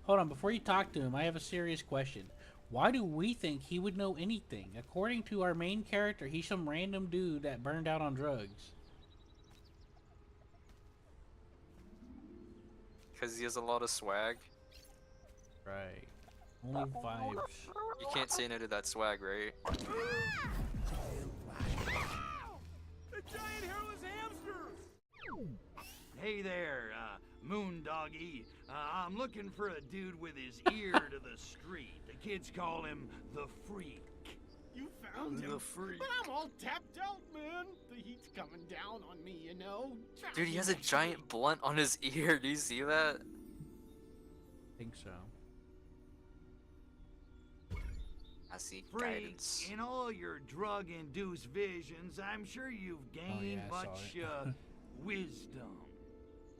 Hold on, before you talk to him, I have a serious question. Why do we think he would know anything? According to our main character, he's some random dude that burned out on drugs. Because he has a lot of swag. Right. Only vibes. You can't say no to that swag, right? The giant hairless hamster! Hey there, Moondoggy. I'm looking for a dude with his ear to the street. The kids call him the Freak. You found him. The Freak. But I'm all tapped out, man. The heat's coming down on me, you know. Dude, he has a giant blunt on his ear. Do you see that? I think so. I see Freak, guidance. in all your drug-induced visions, I'm sure you've gained I saw much it. wisdom.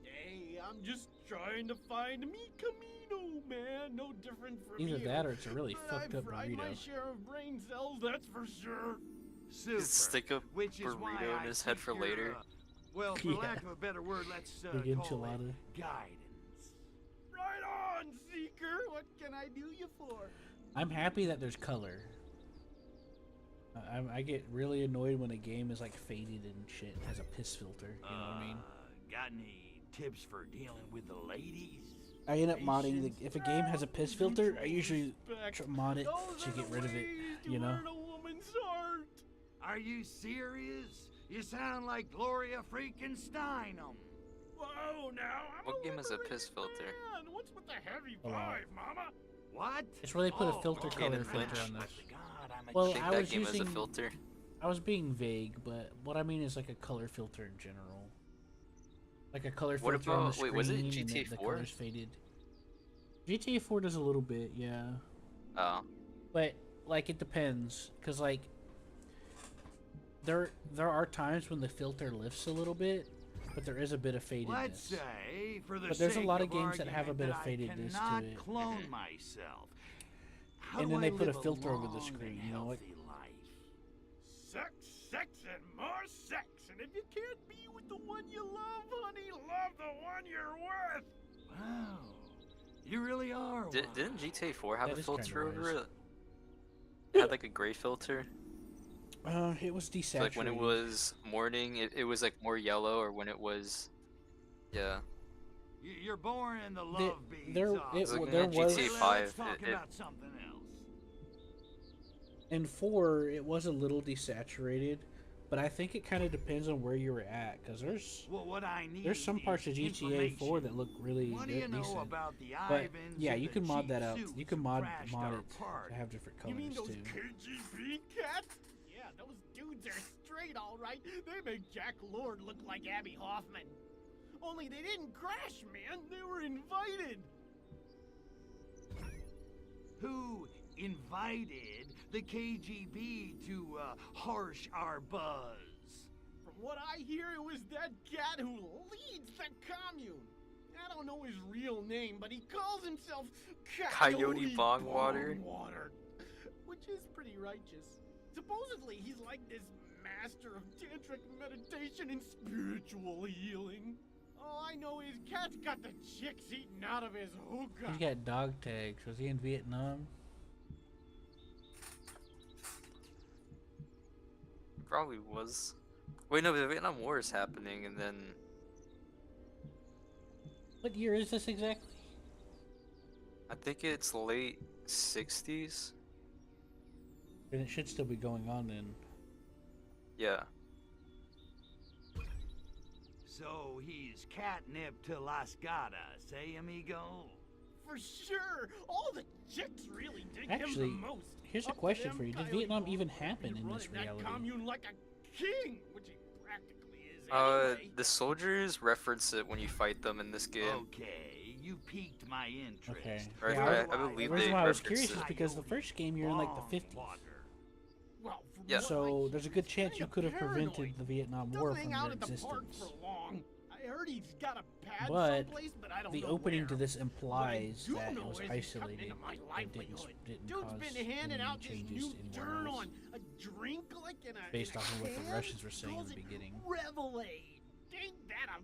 Hey, I'm just trying to find mi camino, man. No different from Either you. that or it's a really But fucked up I've fried my burrito. share of brain cells, that's for sure. Super. Just stick a which is why burrito in I his head think for you're, later. Well, for Yeah. lack of a better word, let's Big call it enchilada. guidance. Right on, Seeker. What can I do you for? I'm happy that there's color. I get really annoyed when a game is like faded and shit, has a piss filter. You know what I mean? Got any tips for dealing with the ladies? I end up modding the. If a game has a piss filter, I usually mod it Those to are get the rid of it. ways to You know? earn a woman's heart. Are you serious? You sound like Gloria freaking Steinem. Whoa, now I'm What a game has a liberated piss filter? man. What's with the heavy A lot. vibe, mama? What? It's where they put a filter Cannon color Flinch. filter on this. God, I'm a Well, I think I that was game has a using. filter. I was being vague, but what I mean is like a color filter in general. Like a color What filter on the about- screen wait, was it and GTA the 4? colors faded. GTA 4 does a little bit, yeah. Oh. But like it depends, cause like there are times when the filter lifts a little bit, but there is a bit of fadedness. Let's say, for the But there's a sake lot of of games that have a bit of argument, fadedness to I cannot it. clone myself. How And do then I they put a live filter over the long screen, and you know, like- healthy life? Sex, sex, and more sex. And if you can't be with the one you love, honey, love the one you're with. Wow, you really are. Didn't GTA 4 have That a is kinda filter over wise. it? It had like a gray filter. It was desaturated. So, like when it was morning, it was like more yellow, or when it was, yeah. You're born in the love beats. there- off. it- Looking there at was- GTA Let's 5, talk it- about something else. In 4, it was a little desaturated, but I think it kind of depends on where you were at, cause Well, what I need there's some parts of is GTA 4 that information. look really What do you know decent. about the But Ivans yeah, and you the can mod cheap that out. suits You can who mod crashed mod our it to party? have different You colors mean those too. KGB cats? Yeah, those dudes are straight, all right. They make Jack Lord look like Abby Hoffman. Only they didn't crash, man. They were invited. Who invited the KGB to harsh our buzz? From what I hear, it was that cat who leads the commune. I don't know his real name, but he calls himself Coyote Bongwater. Bongwater, which is pretty righteous. Supposedly, he's like this master of tantric meditation and spiritual healing. All I know is cat's got the chicks eating out of his hookah. He's got dog tags. Was he in Vietnam? Probably was. Wait, no, the Vietnam War is happening, and then What year is this exactly? I think it's late 60s. And it should still be going on then. Yeah. So he's catnip to Las Gatas, eh, amigo? For sure, all the chicks really dig Actually, him the most. here's a Up to question them, for you. Did Coyote Vietnam Bong even would be happen in this running that reality? commune like a king, which he practically is anyway. The soldiers reference it when you fight them in this game. Okay, you piqued my interest. Okay. Or Yeah, I believe the reason they why I was referenced curious it. is because the first game you're in like the 50s. Well, from Yeah. what I So hear, there's a good he's chance you kinda could have paranoid. prevented the Vietnam Doesn't War hang from out their at the park existence. for long. I heard he's got a pad But someplace, but I don't the know opening where. to this What I implies do that it know was is he's coming isolated into my and livelihood. didn't Dude's cause been handing any out this changes new in journal morals on a drink like in a based in a off of what the can? Russians were saying in Calls the it beginning. Revelade. Ain't that a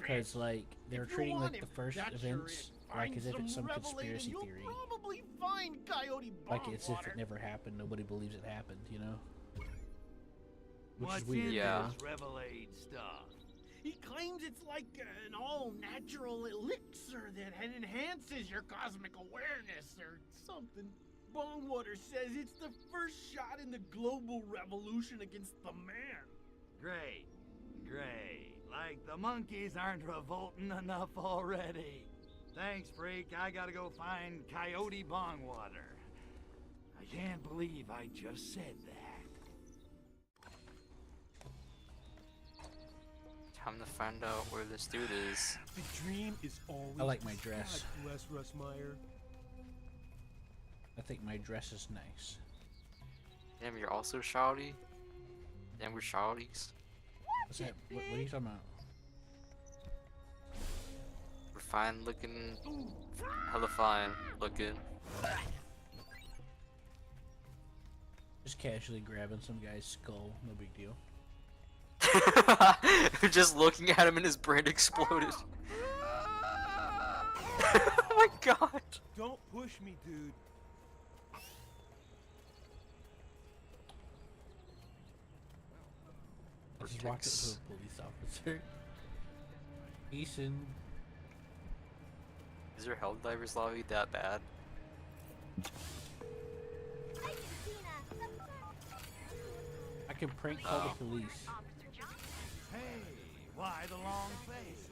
Because like they were If you treating want like the him, first that's your events it. like Find as if it's some Revelade and conspiracy you'll theory. probably find Coyote Like it's if Bongwater. it never happened. Nobody believes it happened, you know? Which What's is weird. in Yeah. this Revelade stuff? He claims it's like an all-natural elixir that enhances your cosmic awareness or something. Bongwater says it's the first shot in the global revolution against the man. Great, great. Like the monkeys aren't revolting enough already. Thanks, freak. I gotta go find Coyote Bongwater. I can't believe I just said that. Time to find out where this dude is. The dream is always. I like my dress. God bless Russ Meyer. I think my dress is nice. Damn, you're also shouty? Damn, we're shouties. What's that? What are you talking about? We're fine looking. Hella fine looking. Just casually grabbing some guy's skull. No big deal. Just looking at him and his brain exploded. Oh my god. Don't push me, dude. I just walked up to a police officer. Eason. Is your Helldivers lobby that bad? I can prank call the police. Hey, why the long face?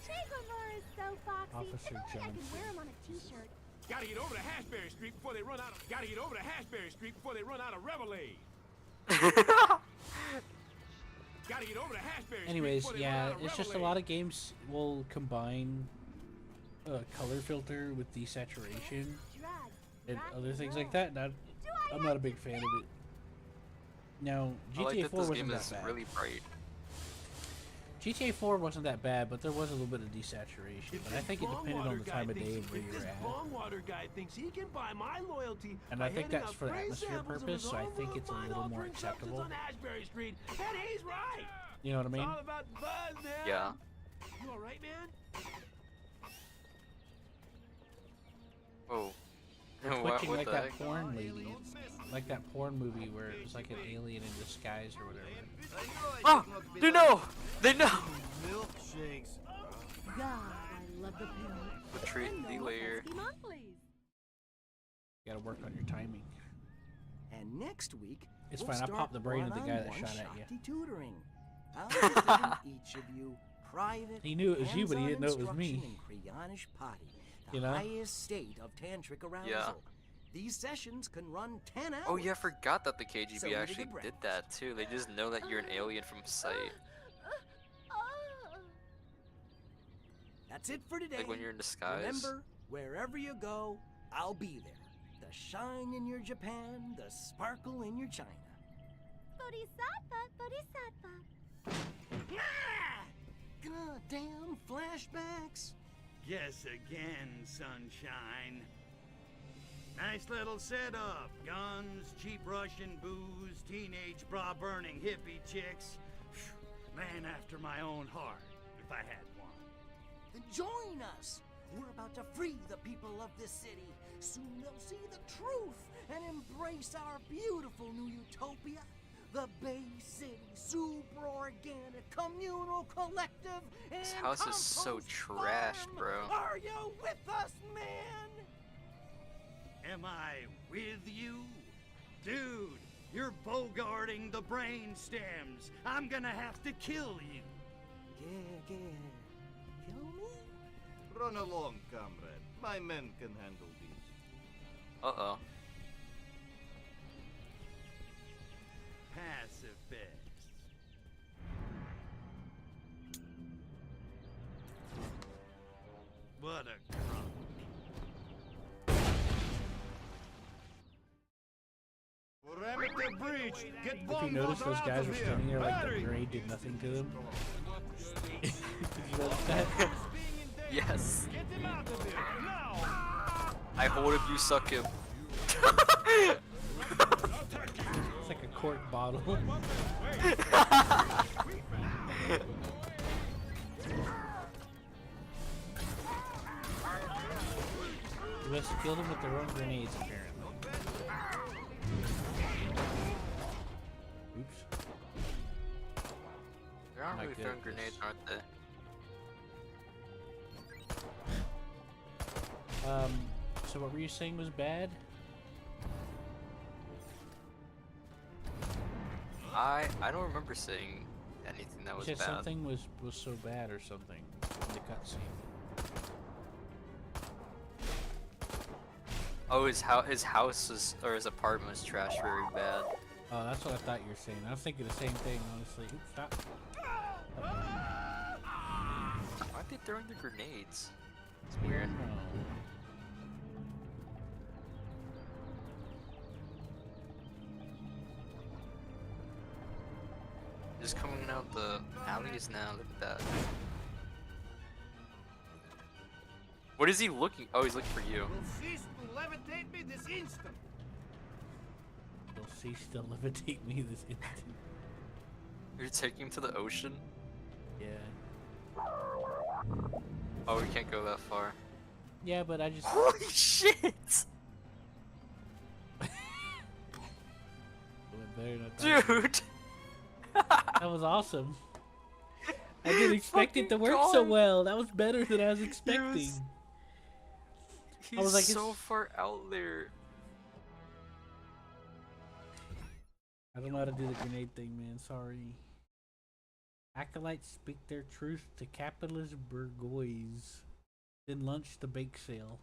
Chagomar is so foxy. Officer if only I Johnson. could wear him on a t-shirt. Gotta get over to Hashberry Street before they run out of. Gotta get over to Hashberry Street before they run out of Revelade. Gotta get over to Hashberry Street Anyways, before they yeah, run out of it's just a Revelade. lot of games will combine color filter with desaturation and other things like that. And I'm not a big fan of it. Now, I like GTA that 4 this wasn't game that is bad. really bright. GTA 4 wasn't that bad, but there was a little bit of desaturation. If But I this think it depended on Bongwater the guy time of thinks- day and where if you this were at. Bongwater guy thinks he can buy my loyalty And by I think handing that's out for free atmosphere samples of purpose, his so I own think it's a fine little more altering substance acceptable. on Ashbury Street, and he's right. You know what I mean? It's all about buzz, man. Yeah. You all right, man? Oh. Twitching what like the that heck? porn lady. Like that porn movie where it was like an alien in disguise or whatever. Oh! They know! They know! Milkshakes. God, I love the pill. The treat the layer. Monthlies. You gotta work on your timing. And next week, It's we'll fine, I start popped the brain of the guy that one-on-one shot at you. Shakti tutoring. I'll be giving each of you private, He knew it was you, but he hands-on didn't know it was me. instruction in Cryonish Potty, the You know? highest state of tantric arousal. Yeah. These sessions can run 10 hours. Oh yeah, I forgot that the KGB So eat a actually good did that too. They just know that you're an alien from sight. That's it for today. Like when you're in disguise. Remember, wherever you go, I'll be there. The shine in your Japan, the sparkle in your China. Bodhisattva, Bodhisattva. God damn flashbacks. Guess again, sunshine. Nice little setup. Guns, cheap Russian booze, teenage bra-burning hippie chicks. Phew, man after my own heart, if I had one. Then join us. We're about to free the people of this city. Soon they'll see the truth and embrace our beautiful new utopia. The Bay City Super Organic Communal Collective and This house is so Compost trashed, Farm. bro. Are you with us, man? Am I with you? Dude, you're bogarting the brain stems. I'm gonna have to kill you. Yeah. Kill me? Run along, comrade. My men can handle these. Uh-oh. Pacifists. What a crumb. Perimeter breached. Get If you notice, those guys were standing there like the grenade did nothing to them. Did you notice that? Yes. Get them out of there now. I hold him, you suck him. It's like a cork bottle. killed them with their own grenades, apparently. Oops. They aren't Not really good throwing at grenades, this. aren't they? So what were you saying was bad? I don't remember saying anything that You was said bad. something was so bad or something in the cutscene. Oh, his house was, or his apartment was trashed very bad. Oh, that's what I thought you were saying. I was thinking the same thing, honestly. Oops, stop. Why aren't they throwing the grenades? It's weird. Just coming out the alleys now. Look at that. What is he looking? Oh, he's looking for you. Will cease to levitate me this instant. You'll cease to levitate me this instant. You're taking him to the ocean? Yeah. Oh, we can't go that far. Yeah, but I just... Holy shit! Dude! That was awesome. I didn't expect it to work so well. That was better than I was expecting. He's I was like, so it's... far out there. I don't know how to do the grenade thing, man. Sorry. Acolytes speak their truth to capitalist bourgeois. Then lunch the bake sale.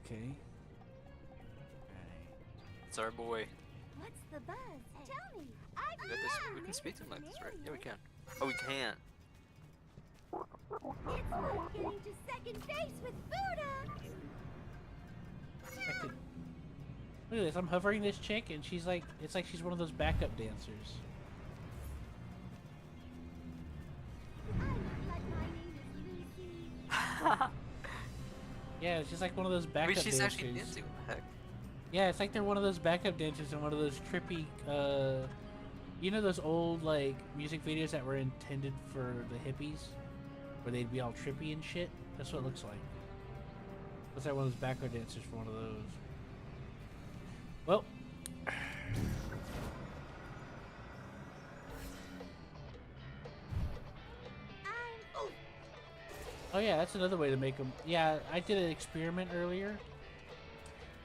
Okay. It's our boy. What's the buzz? Tell me. We got this. We can speak to him like this, right? Yeah, we can. Oh, we can. It's like getting to second base with Buddha. Look at this. I'm hovering this chick, and she's like, it's like she's one of those backup dancers. Yeah, it's just like one of those backup Maybe she's dancers. actually dancing. What the heck? Yeah, it's like they're one of those backup dancers in one of those trippy, you know those old, like, music videos that were intended for the hippies? Where they'd be all trippy and shit? That's what it looks like. Looks like one of those backup dancers for one of those. Well. Oh yeah, that's another way to make them. Yeah, I did an experiment earlier.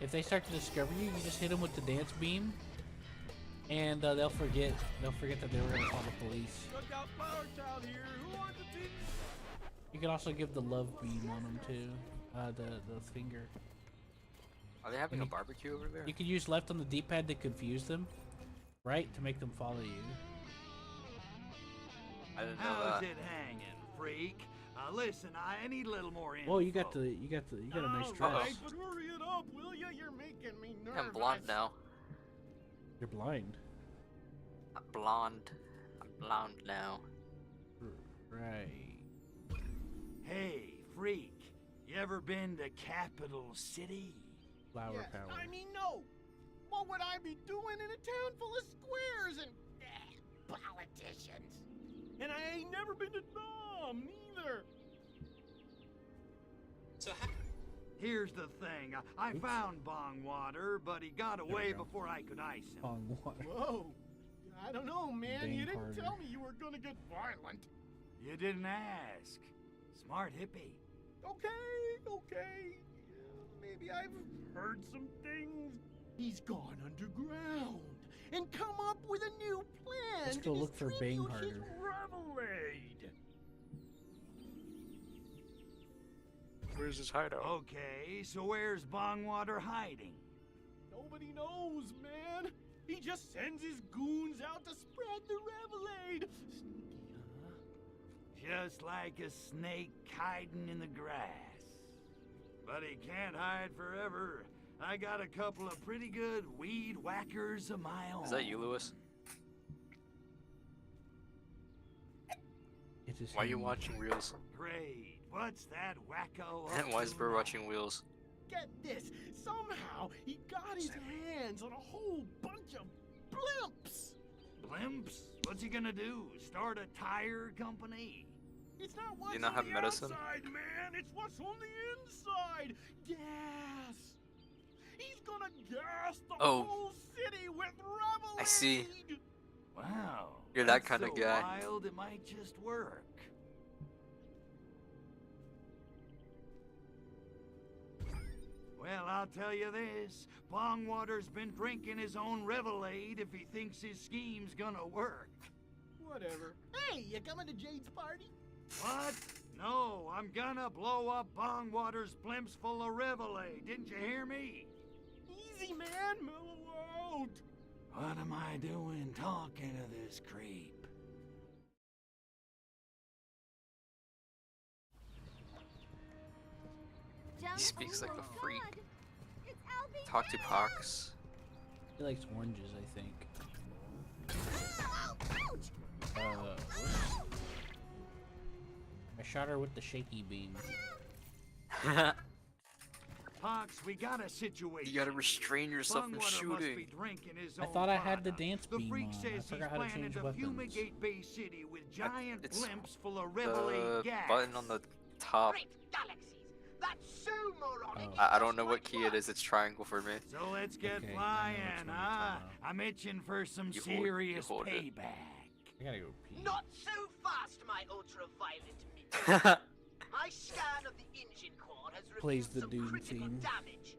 If they start to discover you, you just hit them with the dance beam, and they'll forget that they were gonna call the police. Look out, Power Child here. Who wants to teach? You can also give the love beam on them too, the finger. Are they having a barbecue over there? You can use left on the D-pad to confuse them, right to make them follow you. I didn't know How's that. it hanging, freak? Listen, I need a little more info. Whoa, you got a nice dress. Alright, but hurry it up, will ya? You're making me nervous. I'm blonde now. You're blind. I'm blonde. I'm blonde now. Right. Hey, freak. You ever been to Capital City? Flower Yes, power. I mean, no. What would I be doing in a town full of squares and politicians? And I ain't never been to Nam neither. So Here's the thing. I found Bong Water, but he got away before I could ice him. Bong Water. Whoa. I don't know, man. Dang You didn't harder. tell me you were gonna get violent. You didn't ask. Smart hippie. Okay. Maybe I've heard some things. He's gone underground and come up with a new plan. Let's go to look for Bang distribute his harder. revelade. Where's his hideout? Okay, so where's Bong Water hiding? Nobody knows, man. He just sends his goons out to spread the revelade. Sneaky, huh? Just like a snake hiding in the grass. But he can't hide forever. I got a couple of pretty good weed whackers of my own. Is that you, Lewis? It is Why are you him. watching Reels? Great. What's that wacko? And why is Burr watching Wheels? Get this. Somehow he got his hands on a whole bunch of blimps. Blimps? What's he gonna do? Start a tire company? It's not what's you not on have the medicine? outside, man. It's what's on the inside. Gas. He's gonna gas the Oh. whole city with revelade. I see. Wow. You're that that's kind of so guy. wild, it might just work. Well, I'll tell you this. Bongwater's been drinking his own revelade if he thinks his scheme's gonna work. Whatever. Hey, you coming to Jade's party? What? No, I'm gonna blow up Bongwater's blimps full of revelade. Didn't you hear me? Easy, man. Mellow out. What am I doing talking to this creep? He speaks like a freak. It's Albie. Talk to Pox. He likes oranges, I think. Ouch! I shot her with the shaky beam. Pox, we got a situation. You gotta restrain yourself from Bongwater must shooting. be drinking his I own thought I had the product. dance The beam freak on. I says he's forgot how to planning change to weapons. fumigate Bay City with giant It's blimps full of The revelade gas. button on the top. Great galaxies. That's so moronic. Oh. I don't know what key it is. It's triangle for me. So let's get Okay, I know which flying, one you're huh? talking about. I'm itching for some You serious hold it. payback. I gotta go pee. Not so fast, my ultraviolet minion. My scan of the engine core has Plays revealed the some Doom critical theme. damage.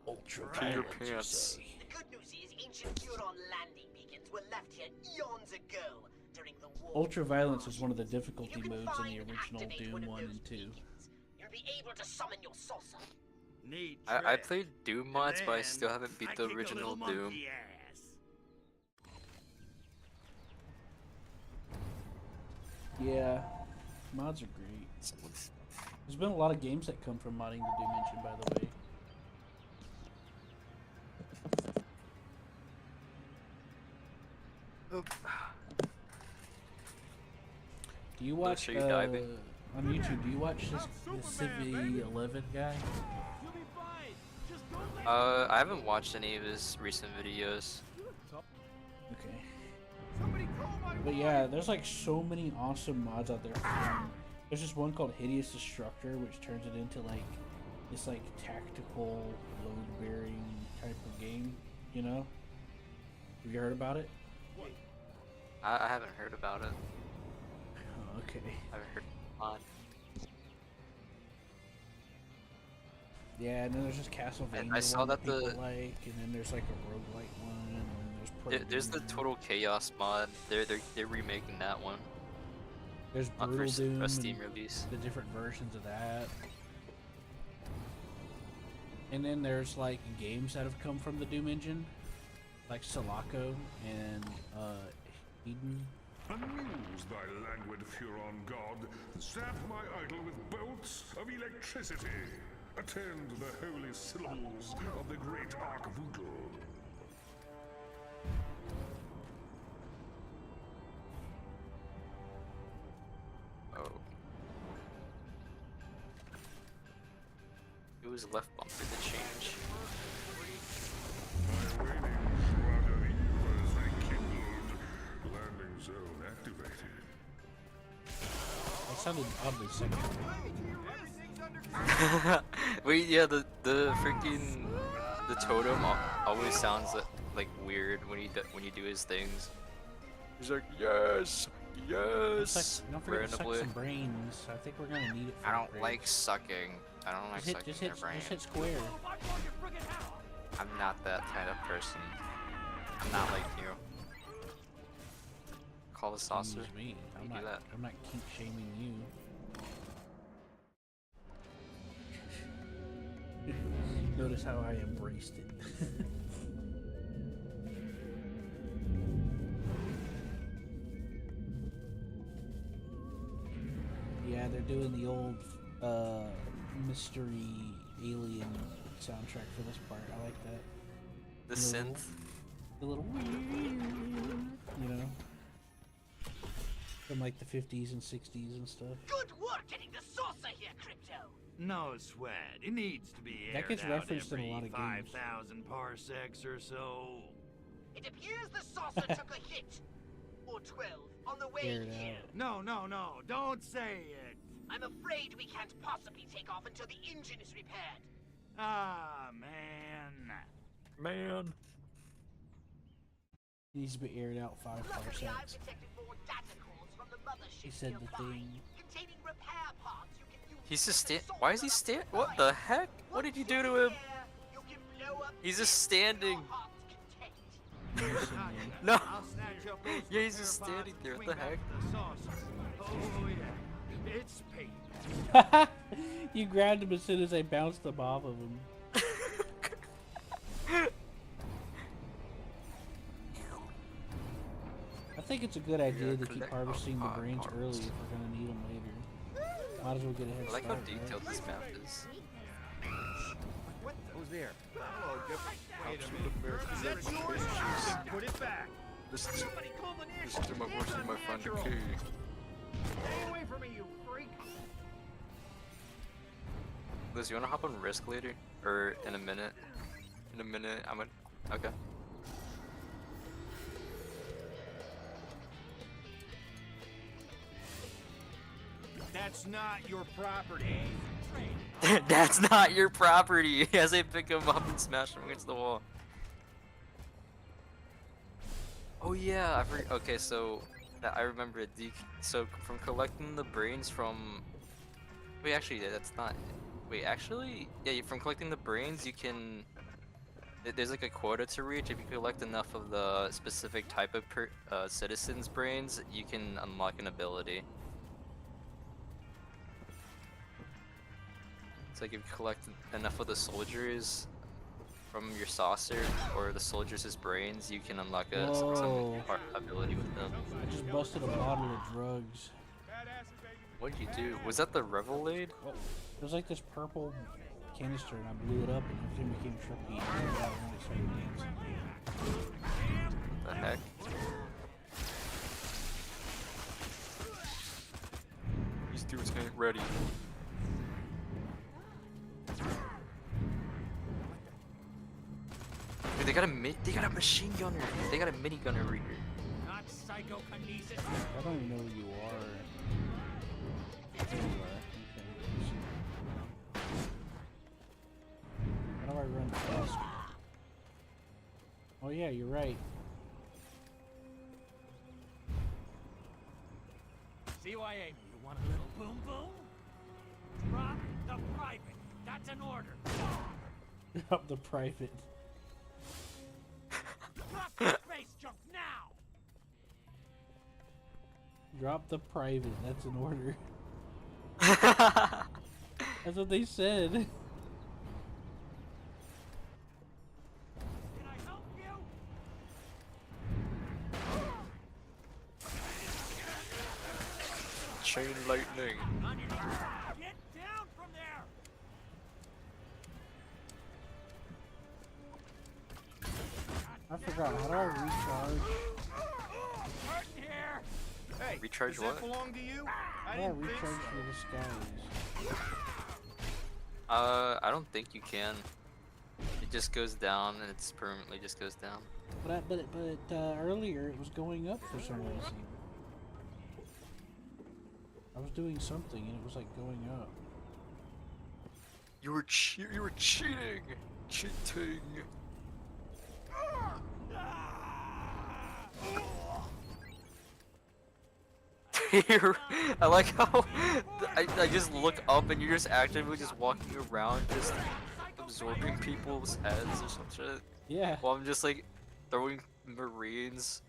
Ultra Pee your violence, you pants. say. The good news is ancient Huron landing beacons were left here eons ago during the war. Ultra violence is one of the difficulty If you can modes in find the and original activate Doom one of 1 those and 2. beacons, you'll be able to summon your saucer. Neat I trick. played Doom mods, but I And still haven't I beat the kick a original little Doom. monkey ass. Yeah, mods are great. There's been a lot of games that come from modding the Doom engine, by the way. Do you watch show you diving. on YouTube? Do you watch this Civi 11 guy? You'll be fine. Just don't let I haven't watched any of his recent videos. Okay. somebody call my But wife. yeah, there's like so many awesome mods out there. There's this one called Hideous Destructor, which turns it into like this like tactical load bearing type of game. You know? Have you heard about it? I haven't heard about it. Oh, okay. I haven't heard mod. Yeah, and then there's just Castlevania. I saw one that people the- like, and then there's like a roguelike one, and then there's There's the Doom. Total Chaos mod. They're remaking that one. There's Not Brutal for Doom a and Steam release. the different versions of that. And then there's like games that have come from the Doom engine, like Sulaco and Eden. Amuse thy languid Huron god, zap my idol with bolts of electricity. Attend the holy syllables of the great Archvoodle. Oh. It was left bumper to change. My waning squad of evils rekindled. Landing zone activated. That sounded oddly sexual. Wait, yeah, the freaking the totem always sounds like weird when you do his things. He's like, yes, yes. Don't forget to suck randomly. some brains. I think we're gonna need it. For I don't upgrades. like sucking. I don't like sucking just their hit brains. square. I'm not that kind of person. I'm not like you. Call the saucer. Excuse me. You do that. I'm not kink shaming you. Notice how I embraced it. Yeah, they're doing the old mystery alien soundtrack for this part. I like that. The little- synth. The little you know, from like the 50s and 60s and stuff. Good work getting the saucer here, Crypto. No sweat. It needs to be That aired gets out referenced in a every lot of games. 5,000 parsecs or so. It appears the saucer took a hit. Or 12 on the way away aired here. out. No, don't say it. I'm afraid we can't possibly take off until the engine is repaired. Ah, man. Man. It needs to be aired out 5 Luckily, I've parsecs. detected more data calls from the mothership He said the nearby, thing. containing repair parts you can use. He's just Why is he What the heck? What did you do to him? You can blow up He's just standing. Mercenary. No. I'll snatch up those Yeah, he's just repair standing pods there. and What the swing heck? back to the saucer. Oh, yeah. It's paid. You grabbed him as soon as I bounced them off of him. I think it's a good idea to keep harvesting the brains early if we're gonna need them later. Might as well get a head I start. like how right? detailed this map is. Who's there? Hello, Wait a minute. That's yours. Then put it back. Listen to Somebody call the listen to my voice, you might find a unnatural. key. Stay away from me, you freak. Liz, you wanna hop on Risk later? Or in a minute? In a minute, I'm gonna. Okay. That's not your property. That's not your property! As I pick him up and smash him against the wall. Oh yeah, okay, so I remember it. So from collecting the brains from. Wait, actually, that's not. Wait, actually, yeah. From collecting the brains, you can. There's like a quota to reach. If you collect enough of the specific type of citizens' brains, you can unlock an ability. It's like if you collect enough of the soldiers from your saucer or the soldiers' brains, you can unlock some ability with them. I just busted a bottle of drugs. What did you do? Was that the Revelade? Oh, it was like this purple canister, and I blew it up, and everything became trippy. And I started dancing. What the heck? These dudes ain't ready. Dude, they got a machine gunner. They got a mini gunner over here. Not psychokinesis. I don't even know who you are. There you are. Okay. How do I run faster? Oh yeah, you're right. CYA, you want a little boom boom? Drop the private. That's an order. Up the private. Drop the space junk now. Drop the private. That's an order. That's what they said. Can I help you? Chain lightning. On your knees. Get down from there. I forgot. How do I recharge? Hurting here. Hey, Recharge does what? that belong to you? How I do I didn't think recharge so. for the skies? I don't think you can. It just goes down and it's permanently just goes down. But earlier it was going up for some reason. I was doing something and it was like going up. You were cheating. Cheating. I like how I just look up and you're just actively just walking around just absorbing people's heads or some shit. Yeah. While I'm just like throwing marines.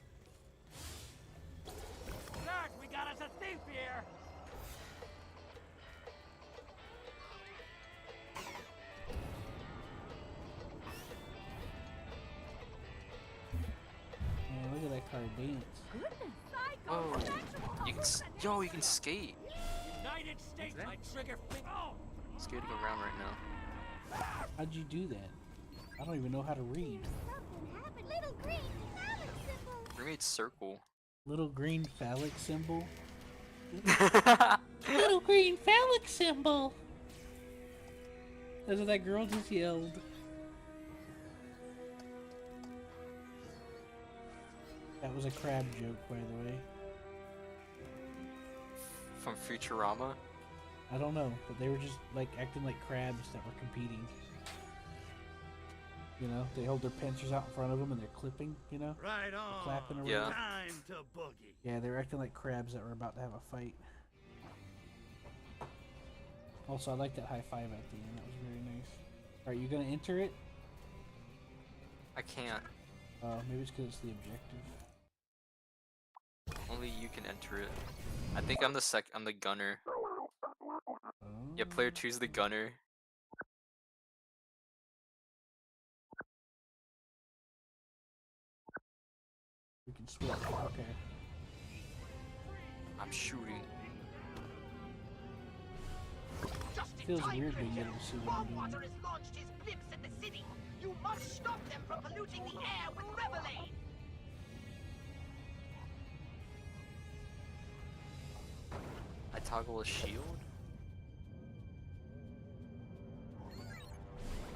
Sarge, we got us a thief here. Man, look at that car dance. Goodness, Oh, Psycho! you can skate. United States, my trigger finger. Oh. Skating around right now. How'd you do that? I don't even know how to read. Something happened. Little green phallic symbol. We made circle. Little green phallic symbol. Little green phallic symbol. That's what that girl just yelled. That was a crab joke, by the way. from Futurama? I don't know, but they were just like acting like crabs that were competing. You know, they hold their pincers out in front of them and they're clipping. You know, Right they're on. clapping or Yeah. whatever. Time to boogie. Yeah, they were acting like crabs that were about to have a fight. Also, I like that high five at the end. That was very nice. All right, you gonna enter it? I can't. Maybe it's because it's the objective. Only you can enter it. I think I'm the gunner. Oh. Yeah, player 2's the gunner. We can switch. Okay. I'm shooting. Feels weird being able to see what I'm doing. Water has launched his blips at the city. You must stop them from polluting the air with revelade. I toggle a shield?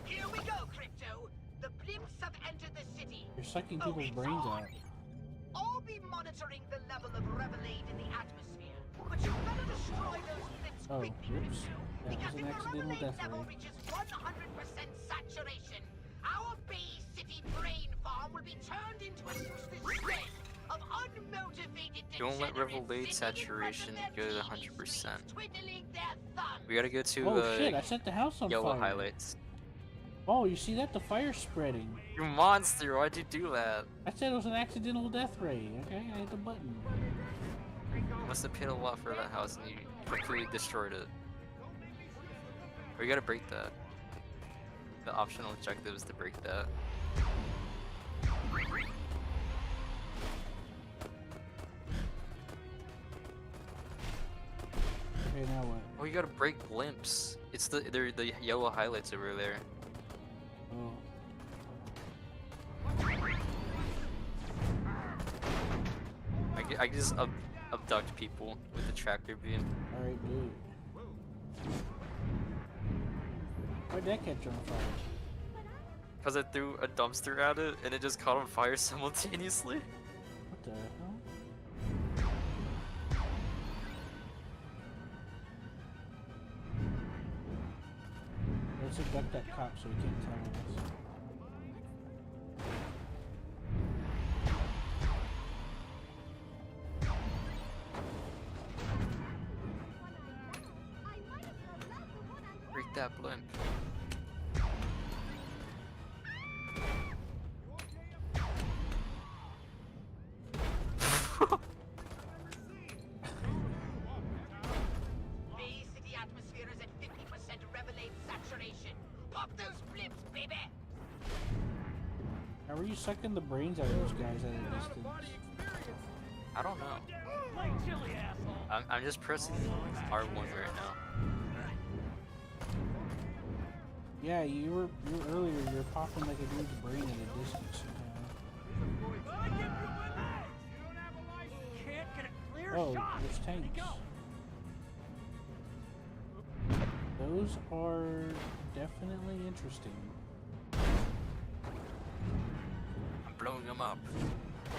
Here we go, Crypto. The blimps have entered the city. You're sucking Oh, people's it's brains on. out. I'll be monitoring the level of revelade in the atmosphere, but you better destroy those blips Oh, quickly, whoops. Crypto. That was Because an if the accidental revelade death level ray. reaches 100% saturation, our Bay City brain farm will be turned into a useless shred of unmotivated Don't let degenerates revelade sitting in front saturation of go their to TV 100%. screens, twiddling their thumbs. We gotta go to Oh shit, I set the house on yellow fire. highlights. Oh, you see that? The fire's spreading. You monster, why'd you do that? I said it was an accidental death ray. Okay, I hit the button. You must have paid a lot for that house and you completely destroyed it. We gotta break that. The optional objective is to break that. Okay, now what? Oh, you gotta break blimps. It's they're the yellow highlights over there. Oh. I can just abduct people with the tractor beam. Alright, dude. Why'd that catch on fire? Because I threw a dumpster at it and it just caught on fire simultaneously. What the hell? Let's abduct that cop so he can't tell us. Break that blimp. Bay City atmosphere is at 50% revelade saturation. Pop those blips, baby! How are you sucking the brains out of those guys at a distance? I don't know. I'm just pressing R1 right now. Yeah, you were earlier. You were popping like a dude's brain at a distance. Oh, there's tanks. Those are definitely interesting. I'm blowing them up.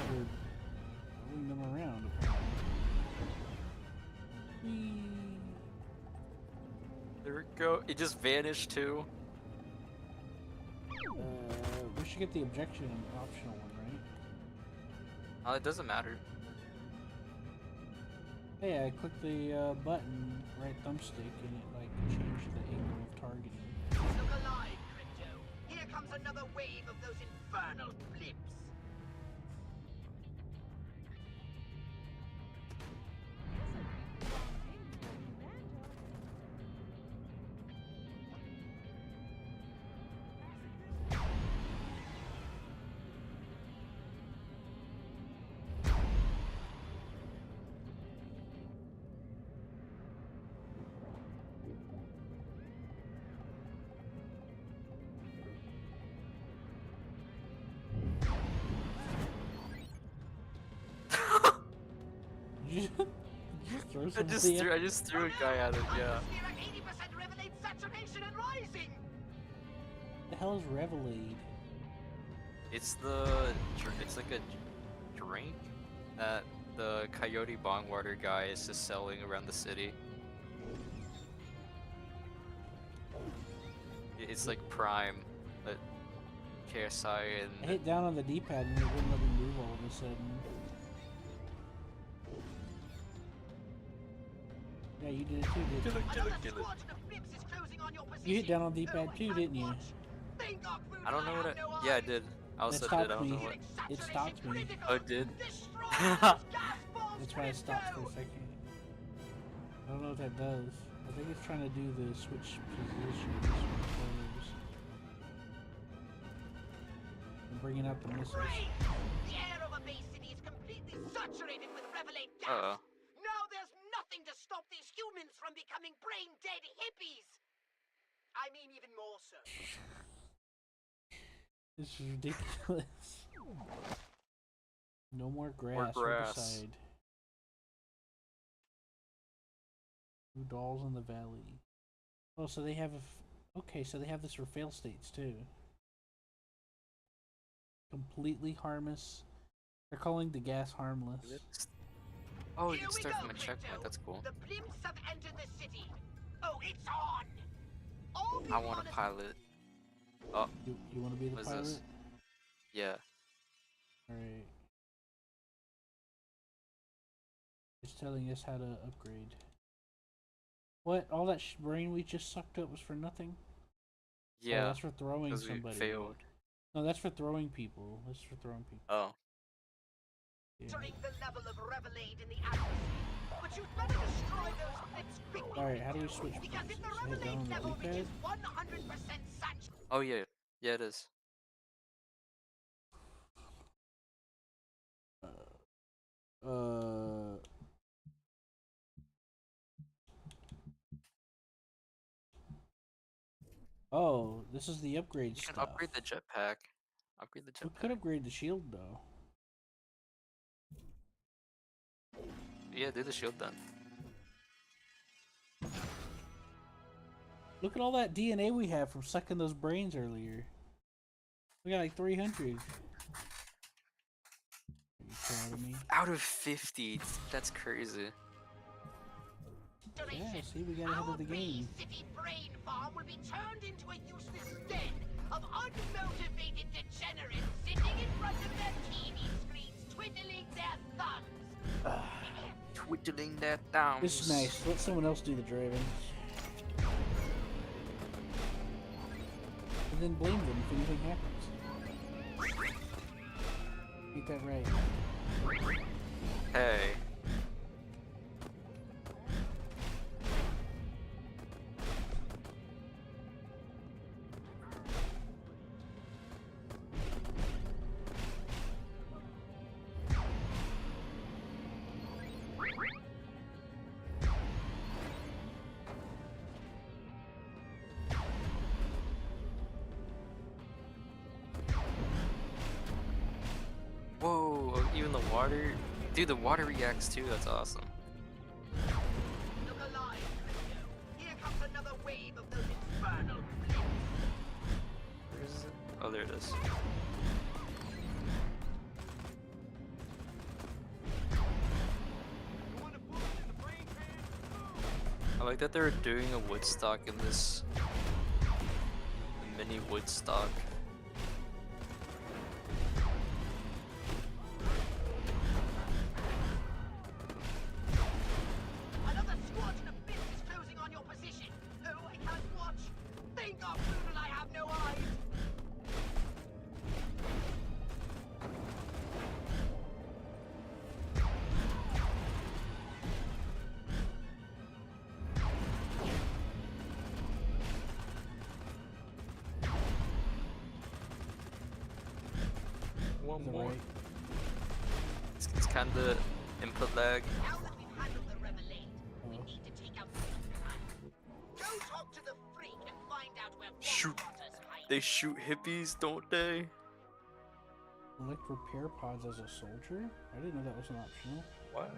They're moving them around, apparently. Whee. There we go. It just vanished too. We should get the objection optional one, right? It doesn't matter. Hey, I clicked the button, right thumbstick, and it like changed the angle of targeting. Look alive, Crypto. Here comes another wave of those infernal blips. Did you throw I just threw a guy at it, yeah. Atmosphere at 80% revelade saturation and rising. The hell is Revelade? It's like a drink that the Coyote Bongwater guy is just selling around the city. It's like Prime, but KSI I and hit down on the D-pad and it wouldn't let me move all of a sudden. Yeah, you did it too, didn't you? You hit down on the D-pad too, didn't you? I don't know what I... Yeah, I did. I also did. I don't know what... It stopped me. Oh, it did? That's why it stopped for a second. I don't know what that does. I think it's trying to do the switch positions. I'm bringing out the missiles. The air of a Bay City is completely saturated with Revelate gas. Uh-oh. Now there's nothing to stop these humans from becoming brain-dead hippies. I mean, even more so. This is ridiculous. No more grass. More grass. Herbicide. Two dolls in the valley. Oh, so they have a... Okay, so they have this for fail states too. Completely harmless. They're calling the gas harmless. Oh, you can start from a checkpoint. That's cool. The blimps have entered the city. Oh, it's on. All I want to pilot. Oh. You want to be the What's pilot? this? Yeah. Alright. It's telling us how to upgrade. What? All that brain we just sucked up was for nothing? Yeah. Oh, that's for throwing somebody. Failed. No, that's for throwing people. That's for throwing people. Oh. Yeah. The level of Revelade in the atmosphere. But you'd better destroy those blimps quickly. Alright, how do we switch? Because if the So hit down on Revelade the level D-pad? reaches 100% saturation. Oh, yeah. Yeah, it is. Oh, this is the upgrade You can stuff. upgrade the jetpack. Upgrade the We jetpack. could upgrade the shield though. Yeah, do the shield then. Look at all that DNA we have from sucking those brains earlier. We got like 300. Are you proud of me? Out of 50. That's crazy. Yeah, see, we got ahead of the game. City brain farm will be turned into a useless den of unmotivated degenerates sitting in front of their TV screens, twiddling their thumbs. Twiddling their thumbs. This is nice. Let someone else do the driving. And then blame them if anything happens. Ain't that right? Hey. Whoa, even the water. Dude, the water reacts too. That's awesome. Look alive, Crypto. Here comes another wave of those infernal blimps. Where is it? Oh, there it is. I like that they're doing a Woodstock in this mini Woodstock. Another squadron of bits is closing on your position. Oh, I can't watch. Thank God, Poodle, I have no eyes. One more. It's kind of input lag. Now that we've handled the Revelade, we need to take out the behind. Go talk to the freak and find out where Shoot. Bondwaters hide. They shoot hippies, don't they? Select repair pods as a soldier? I didn't know that was an optional. What?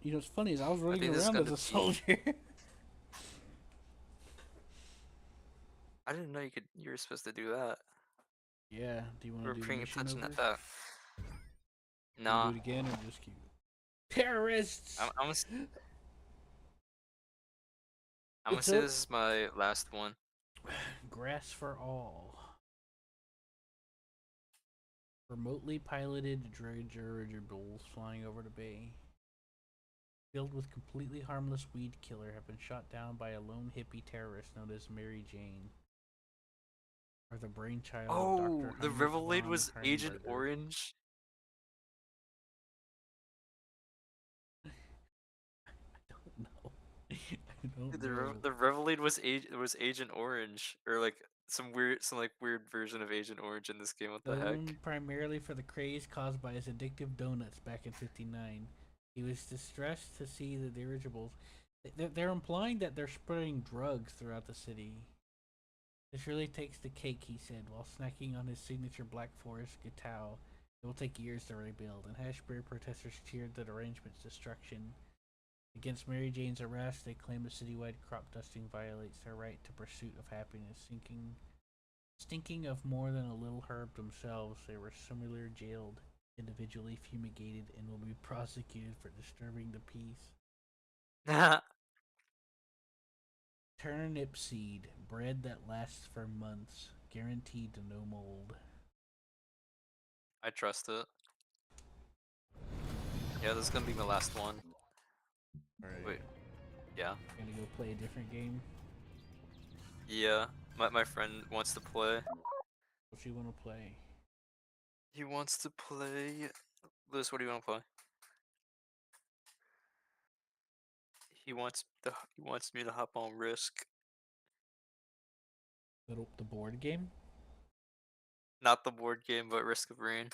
You know what's funny is I was I running think this is around as gonna a be- soldier. I didn't know you were supposed to do that. Yeah. Do you want We're to do the paying mission attention over? at that. Wanna Nah. do it again or just keep terrorists? I'm gonna What's say up? this is my last one. Grass for all. Remotely piloted dirigibles flying over the bay, filled with completely harmless weed killer, have been shot down by a lone hippie terrorist known as Mary Jane, or the brainchild of Oh, Dr. the Heinrich Revelade von was Agent Heidenberger. Orange. No, I don't know. The Revelade was Agent Orange, or like some weird version of Agent Orange in this game. What the heck? Known primarily for the craze caused by his addictive donuts back in '59, he was distressed to see the dirigibles. They're implying that they're spreading drugs throughout the city. This really takes the cake, he said, while snacking on his signature Black Forest Gatau. It will take years to rebuild, and Hashbury protesters cheered the arrangement's destruction. Against Mary Jane's arrest, they claim the citywide crop dusting violates their right to pursuit of happiness. Stinking of more than a little herb themselves, they were similarly jailed, individually fumigated, and will be prosecuted for disturbing the peace. Turnip seed, bread that lasts for months, guaranteed to no mold. I trust it. Yeah, this is gonna be my last one. Alright. Wait. Yeah. Gonna go play a different game? Yeah. My friend wants to play. What do you want to play? He wants to play. Liz, what do you want to play? He wants me to hop on Risk. The board game? Not the board game, but Risk of Rain.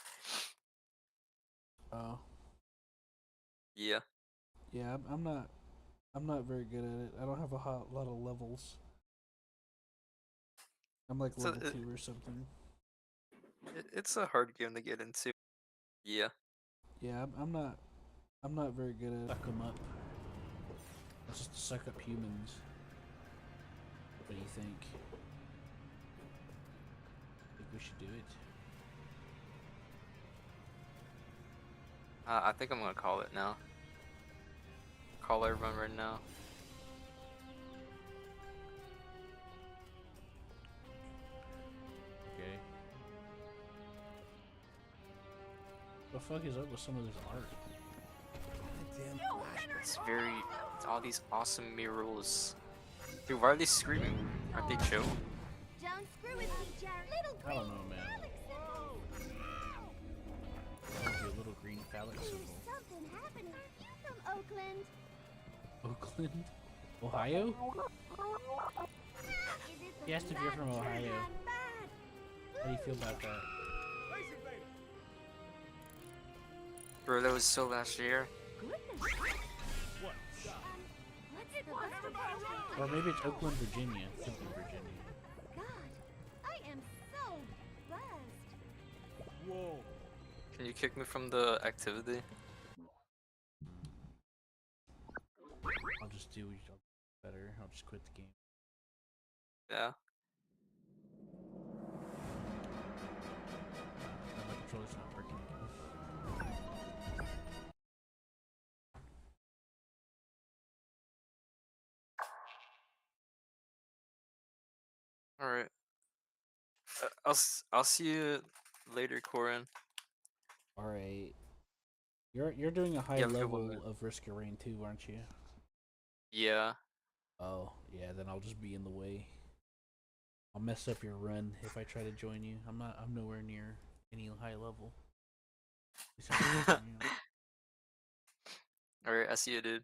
Oh. Yeah. Yeah, I'm not very good at it. I don't have a lot of levels. I'm like So level 2 or something. It's a hard game to get into. Yeah. Yeah, I'm not very good at it. Suck them up. It's just to suck up humans. What do you think? Think we should do it? I think I'm gonna call it now. Call everyone right now. Okay. What the fuck is up with some of this art? It's all these awesome murals. Dude, why are they screaming? Aren't they chill? Don't screw with me, Jared. Little I don't know, man. A little green phallic symbol. Something happening. You from Oakland? Oakland? Ohio? He asked if you're from Ohio. How do you feel about that? Bro, that was so last year. Or maybe it's Oakland, Virginia. Could be Virginia. God, I am so buzzed. Whoa. Can you kick me from the activity? I'll just do better. I'll just quit the game. Yeah. My controller's not working again. All right. I'll see you later, Corin. All right. You're doing a high Yeah, good level one. of Risk of Rain too, aren't you? Yeah. Oh, yeah. Then I'll just be in the way. I'll mess up your run if I try to join you. I'm nowhere near any high level. All right, I see you, dude.